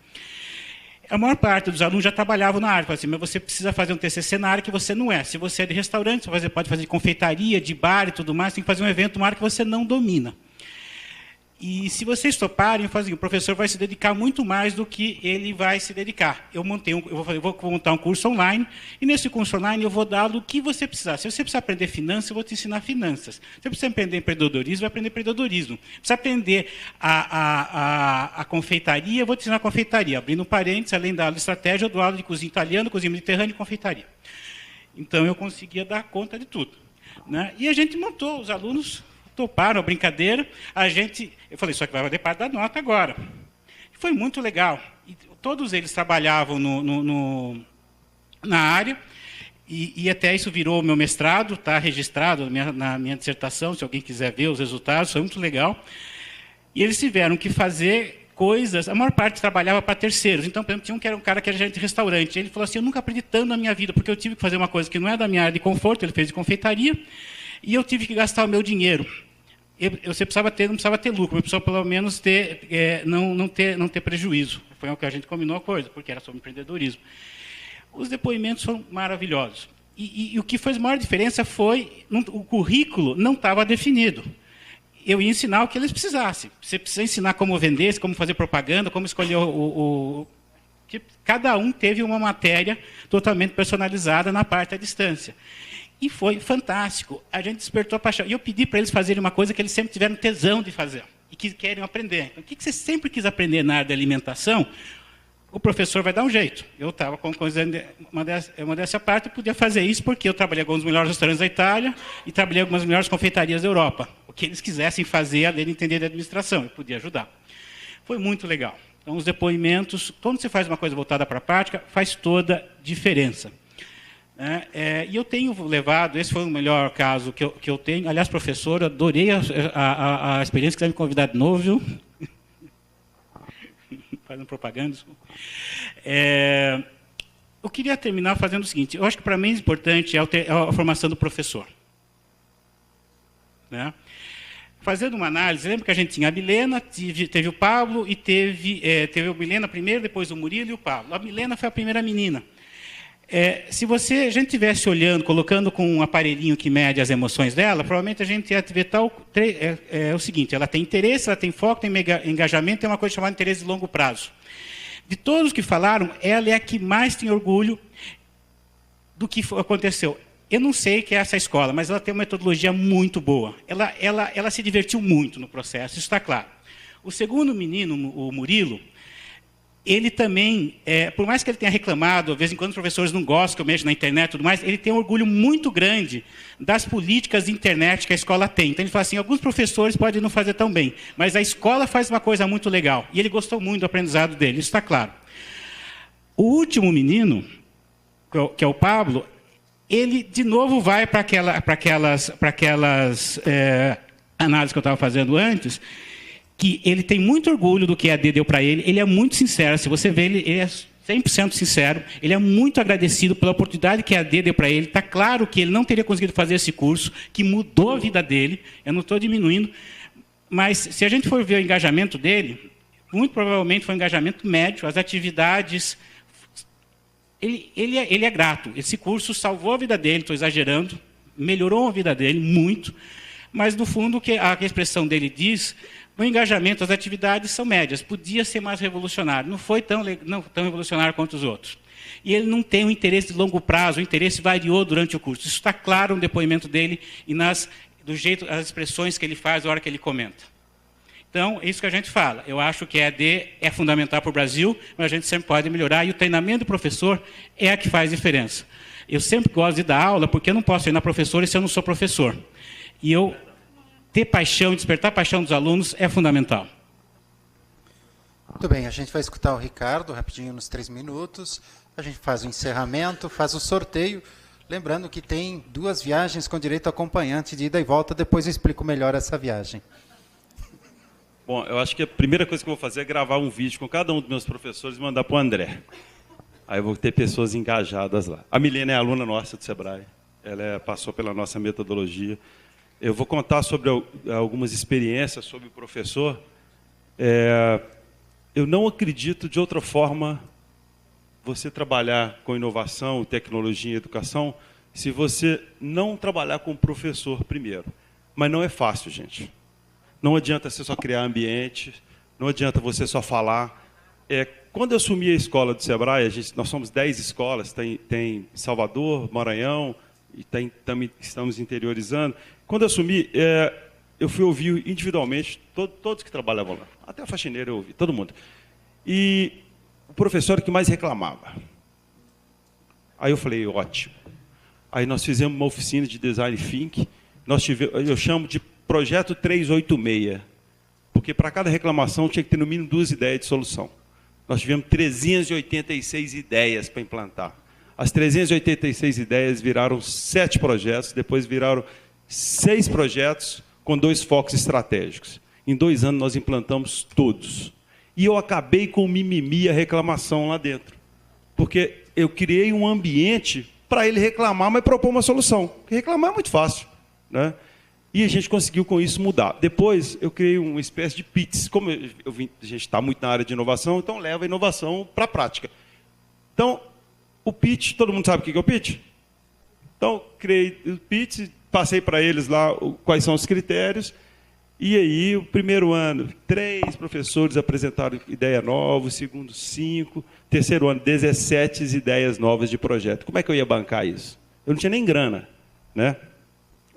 A maior parte dos alunos já trabalhavam na área. Falaram assim, mas você precisa fazer um TCC na área que você não é. Se você é de restaurante, você pode fazer de confeitaria, de bar e tudo mais, tem que fazer um evento numa área que você não domina. E se vocês toparem, o professor vai se dedicar muito mais do que ele vai se dedicar. Eu vou montar um curso online, e nesse curso online eu vou dar o que você precisar. Se você precisar aprender finanças, eu vou te ensinar finanças. Se você precisa aprender empreendedorismo, vai aprender empreendedorismo. Se precisa aprender a confeitaria, eu vou te ensinar confeitaria. Abrindo parênteses, além da aula de estratégia, eu dou aula de cozinha italiana, cozinha mediterrânea e confeitaria. Então, eu conseguia dar conta de tudo, né? E a gente montou, os alunos toparam a brincadeira, eu falei, só que vai fazer parte da nota agora. Foi muito legal. E todos eles trabalhavam na área, e até isso virou o meu mestrado, está registrado na minha dissertação, se alguém quiser ver os resultados, foi muito legal. E eles tiveram que fazer coisas, a maior parte trabalhava para terceiros. Então, por exemplo, tinha um que era um cara que era gerente de restaurante. Ele falou assim, eu nunca aprendi tanto na minha vida, porque eu tive que fazer uma coisa que não é da minha área de conforto, ele fez de confeitaria, e eu tive que gastar o meu dinheiro. Você não precisava ter lucro, mas precisava pelo menos não ter prejuízo. Foi o que a gente combinou a coisa, porque era sobre empreendedorismo. Os depoimentos foram maravilhosos. E o que fez a maior diferença foi, o currículo não estava definido. Eu ia ensinar o que eles precisassem. Você precisa ensinar como vender, como fazer propaganda, como escolher Cada um teve uma matéria totalmente personalizada na parte à distância. E foi fantástico. A gente despertou a paixão. E eu pedi para eles fazerem uma coisa que eles sempre tiveram tesão de fazer e que querem aprender. Então, o que você sempre quis aprender na área da alimentação, o professor vai dar um jeito. Eu estava com uma dessa parte, eu podia fazer isso porque eu trabalhei com os melhores restaurantes da Itália e trabalhei com algumas melhores confeitarias da Europa. O que eles quisessem fazer, além de entender da administração, eu podia ajudar. Foi muito legal. Então, os depoimentos, quando você faz uma coisa voltada para a prática, faz toda a diferença. E eu tenho levado, esse foi o melhor caso que eu tenho. Aliás, professor, adorei a experiência, quiser me convidar de novo, viu? Fazendo propaganda. Eu queria terminar fazendo o seguinte, eu acho que para mim o importante é a formação do professor. Né? Fazendo uma análise, lembra que a gente tinha a Milena, teve o Pablo, e teve a Milena primeiro, depois o Murilo e o Pablo. A Milena foi a primeira menina. Se a gente estivesse olhando, colocando com um aparelhinho que mede as emoções dela, provavelmente a gente ia ver o seguinte: ela tem interesse, ela tem foco, tem engajamento, tem uma coisa chamada interesse de longo prazo. De todos os que falaram, ela é a que mais tem orgulho do que aconteceu. Eu não sei que é essa escola, mas ela tem uma metodologia muito boa. Ela se divertiu muito no processo, isso está claro. O segundo menino, o Murilo, ele também, por mais que ele tenha reclamado, de vez em quando os professores não gostam que eu mexo na internet e tudo mais, ele tem um orgulho muito grande das políticas de internet que a escola tem. Então ele fala assim, alguns professores podem não fazer tão bem, mas a escola faz uma coisa muito legal. E ele gostou muito do aprendizado dele, isso está claro. O último menino, que é o Pablo, ele de novo vai para aquelas análises que eu estava fazendo antes, que ele tem muito orgulho do que a AD deu para ele é muito sincero, se você vê ele é 100% sincero, ele é muito agradecido pela oportunidade que a AD deu para ele, está claro que ele não teria conseguido fazer esse curso, que mudou a vida dele, eu não estou diminuindo, mas se a gente for ver o engajamento dele, muito provavelmente foi um engajamento médio, as atividades, ele é grato, esse curso salvou a vida dele, estou exagerando, melhorou a vida dele muito, mas no fundo o que a expressão dele diz, o engajamento, as atividades são médias, podia ser mais revolucionário, não foi tão revolucionário quanto os outros. E ele não tem um interesse de longo prazo, o interesse variou durante o curso. Isso está claro no depoimento dele e as expressões que ele faz na hora que ele comenta. Então, é isso que a gente fala. Eu acho que a EAD é fundamental para o Brasil, mas a gente sempre pode melhorar, e o treinamento do professor é a que faz diferença. Eu sempre gosto de dar aula, porque eu não posso treinar professor se eu não sou professor. E ter paixão, despertar a paixão dos alunos é fundamental.
Muito bem, a gente vai escutar o Ricardo rapidinho nos 3 minutos, a gente faz o encerramento, faz o sorteio, lembrando que tem 2 viagens com direito a acompanhante de ida e volta, depois eu explico melhor essa viagem.
Bom, eu acho que a primeira coisa que eu vou fazer é gravar um vídeo com cada um dos meus professores e mandar para o André. Aí eu vou ter pessoas engajadas lá. A Milena é aluna nossa do Sebrae, ela passou pela nossa metodologia. Eu vou contar sobre algumas experiências sobre o professor. Eu não acredito de outra forma você trabalhar com inovação, tecnologia e educação se você não trabalhar com o professor primeiro. Mas não é fácil, gente. Não adianta você só criar ambiente, não adianta você só falar. Quando eu assumi a escola do Sebrae, nós somos 10 escolas, tem Salvador, Maranhão, e também estamos interiorizando. Quando eu assumi, eu fui ouvir individualmente todos que trabalhavam lá. Até a faxineira eu ouvi, todo mundo. E o professor que mais reclamava. Aí eu falei, ótimo. Aí nós fizemos uma oficina de Design Think, eu chamo de Projeto 386, porque para cada reclamação tinha que ter no mínimo 2 ideias de solução. Nós tivemos 386 ideias para implantar. As 386 ideias viraram 7 projetos, depois viraram 6 projetos com 2 focos estratégicos. Em 2 anos nós implantamos todos. E eu acabei com o mimimi e a reclamação lá dentro. Porque eu criei um ambiente para ele reclamar, mas propor uma solução. Porque reclamar é muito fácil, né? E a gente conseguiu com isso mudar. Depois eu criei uma espécie de PITS. Como a gente está muito na área de inovação, então leva a inovação para a prática. Então, o pitch, todo mundo sabe o que é o pitch? Então, criei o pitch, passei para eles lá quais são os critérios, e aí, o primeiro ano, 3 professores apresentaram ideia nova, o segundo, 5, terceiro ano, 17 ideias novas de projeto. Como é que eu ia bancar isso? Eu não tinha nem grana, né?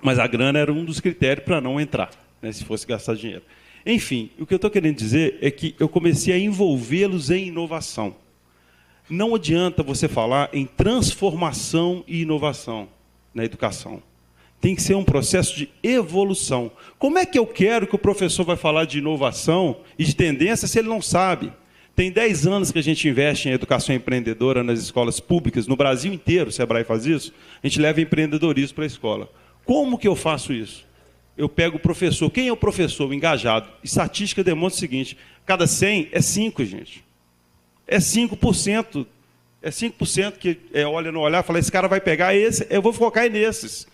Mas a grana era um dos critérios para não entrar, né, se fosse gastar dinheiro. Enfim, o que eu estou querendo dizer é que eu comecei a envolvê-los em inovação. Não adianta você falar em transformação e inovação na educação. Tem que ser um processo de evolução. Como é que eu quero que o professor vai falar de inovação e de tendência se ele não sabe? Tem 10 anos que a gente investe em educação empreendedora nas escolas públicas, no Brasil inteiro, o Sebrae faz isso, a gente leva empreendedorismo para a escola. Como que eu faço isso? Eu pego o professor. Quem é o professor? O engajado. Estatística demonstra o seguinte, cada 100 é 5, gente. É 5%. É 5% que olha no olhar e fala, esse cara vai pegar esse, eu vou focar nesses.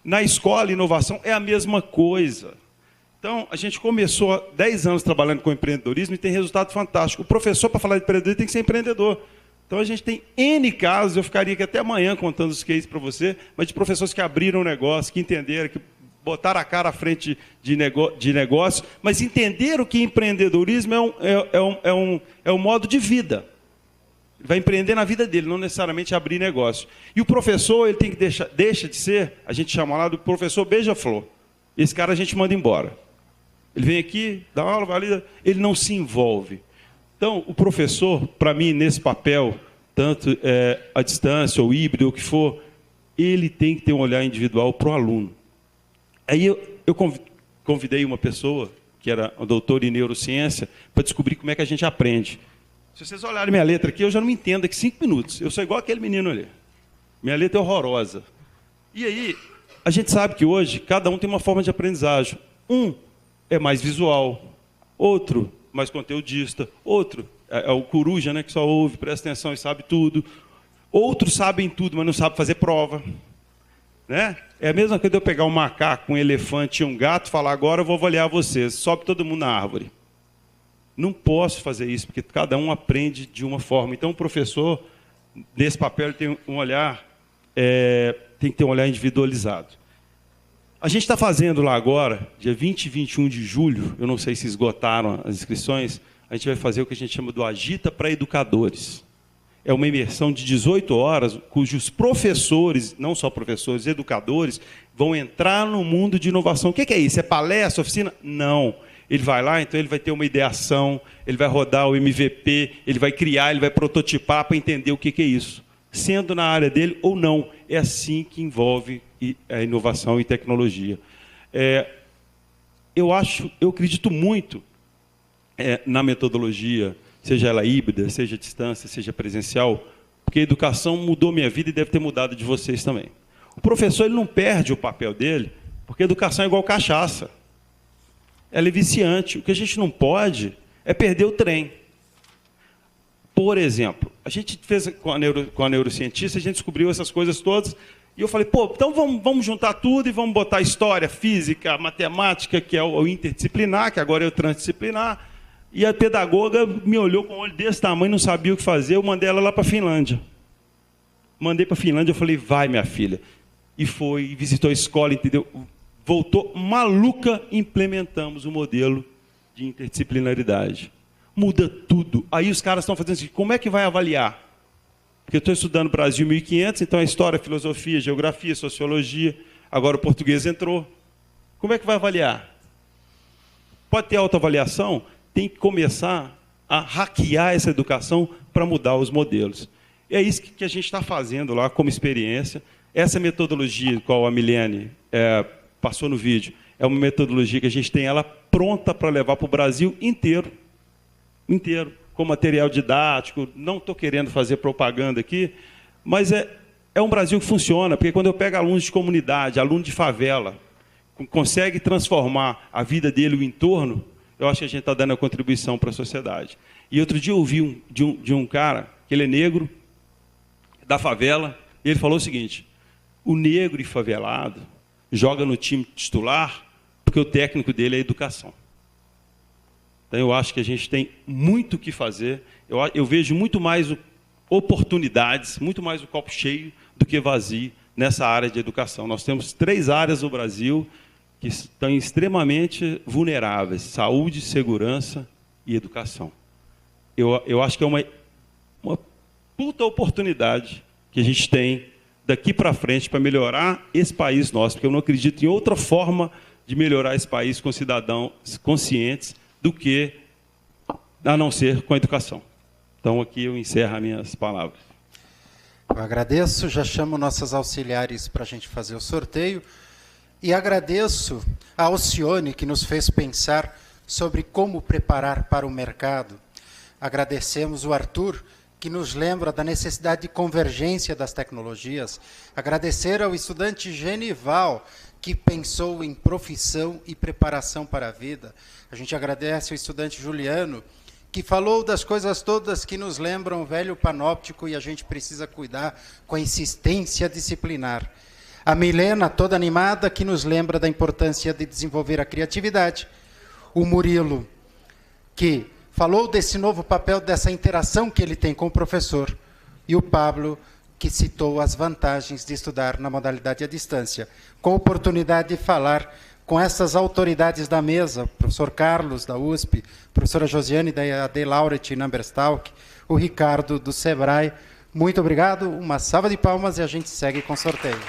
Na escola, inovação é a mesma coisa. Então, a gente começou há 10 anos trabalhando com empreendedorismo e tem resultado fantástico. O professor, para falar de empreendedorismo, tem que ser empreendedor. Então, a gente tem N casos, eu ficaria aqui até amanhã contando os cases para você, mas de professores que abriram o negócio, que entenderam, que botaram a cara à frente de negócio, mas entenderam que empreendedorismo é um modo de vida. Ele vai empreender na vida dele, não necessariamente abrir negócio. E o professor, ele tem que deixa de ser, a gente chama lá do professor beija-flor. Esse cara a gente manda embora. Ele vem aqui, dá aula, valida, ele não se envolve. Então, o professor, para mim, nesse papel, tanto à distância ou híbrido, ou o que for, ele tem que ter um olhar individual para o aluno. Aí eu convidei uma pessoa, que era uma doutora em neurociência, para descobrir como é que a gente aprende. Se vocês olharem minha letra aqui, eu já não me entendo daqui 5 minutos. Eu sou igual aquele menino ali. Minha letra é horrorosa. E aí, a gente sabe que hoje, cada um tem uma forma de aprendizagem. Um é mais visual, outro mais conteudista, outro é o coruja, né, que só ouve, presta atenção e sabe tudo. Outros sabem tudo, mas não sabem fazer prova. Né? É a mesma coisa de eu pegar um macaco, um elefante e um gato e falar, agora eu vou avaliar vocês. Sobe todo mundo na árvore. Não posso fazer isso, porque cada um aprende de uma forma. Então, o professor, nesse papel, ele tem um olhar, tem que ter um olhar individualizado. A gente está fazendo lá agora, dia 20 e 21 de julho, eu não sei se esgotaram as inscrições, a gente vai fazer o que a gente chama do Agita para Educadores. É uma imersão de 18 horas, cujos professores, não só professores, educadores, vão entrar no mundo de inovação. O que é isso? É palestra, oficina? Não. Ele vai lá, então ele vai ter uma ideação, ele vai rodar o MVP, ele vai criar, ele vai prototipar para entender o que é isso. Sendo na área dele ou não. É assim que envolve a inovação e tecnologia. Eu acredito muito na metodologia, seja ela híbrida, seja à distância, seja presencial, porque a educação mudou minha vida e deve ter mudado de vocês também. O professor ele não perde o papel dele, porque a educação é igual cachaça. Ela é viciante. O que a gente não pode é perder o trem. Por exemplo, a gente fez com a neurocientista, a gente descobriu essas coisas todas, e eu falei, então vamos juntar tudo e vamos botar história, física, matemática, que é o interdisciplinar, que agora é o transdisciplinar. E a pedagoga me olhou com um olho desse tamanho, não sabia o que fazer, eu mandei ela lá para a Finlândia. Mandei para a Finlândia, eu falei, vai, minha filha. E foi, visitou a escola, entendeu? Voltou maluca, implementamos o modelo de interdisciplinaridade. Muda tudo. Aí os caras estão fazendo assim, como é que vai avaliar? Porque eu estou estudando Brasil 1500, então é história, filosofia, geografia, sociologia, agora o português entrou. Como é que vai avaliar? Pode ter autoavaliação? Tem que começar a hackear essa educação para mudar os modelos. É isso que a gente está fazendo lá como experiência. Essa metodologia, qual a Milene passou no vídeo, é uma metodologia que a gente tem ela pronta para levar para o Brasil inteiro, com material didático. Não estou querendo fazer propaganda aqui, mas é um Brasil que funciona, porque quando eu pego alunos de comunidade, aluno de favela, consegue transformar a vida dele, o entorno, eu acho que a gente está dando a contribuição para a sociedade. E outro dia eu ouvi de um cara, que ele é negro, da favela, e ele falou o seguinte, o negro e favelado joga no time titular porque o técnico dele é a educação. Então, eu acho que a gente tem muito o que fazer. Eu vejo muito mais oportunidades, muito mais o copo cheio do que vazio nessa área de educação. Nós temos 3 áreas no Brasil que estão extremamente vulneráveis: saúde, segurança e educação. Eu acho que é uma puta oportunidade que a gente tem daqui para frente para melhorar esse país nosso, porque eu não acredito em outra forma de melhorar esse país com cidadãos conscientes do que a não ser com a educação. Então, aqui eu encerro as minhas palavras.
Eu agradeço, já chamo nossas auxiliares para a gente fazer o sorteio, e agradeço a Alcione, que nos fez pensar sobre como preparar para o mercado. Agradecemos o Arthur, que nos lembra da necessidade de convergência das tecnologias. Agradecer ao estudante Genival, que pensou em profissão e preparação para a vida. A gente agradece ao estudante Juliano, que falou das coisas todas que nos lembram o velho panóptico e a gente precisa cuidar com a insistência disciplinar. A Milena, toda animada, que nos lembra da importância de desenvolver a criatividade. O Murilo, que falou desse novo papel, dessa interação que ele tem com o professor. e o Pablo, que citou as vantagens de estudar na modalidade à distância, com a oportunidade de falar com essas autoridades da mesa, professor Carlos, da USP, professora Josiane, da AD Laureate, Numberstalk, o Ricardo, do SEBRAE. Muito obrigado, uma salva de palmas e a gente segue com o sorteio.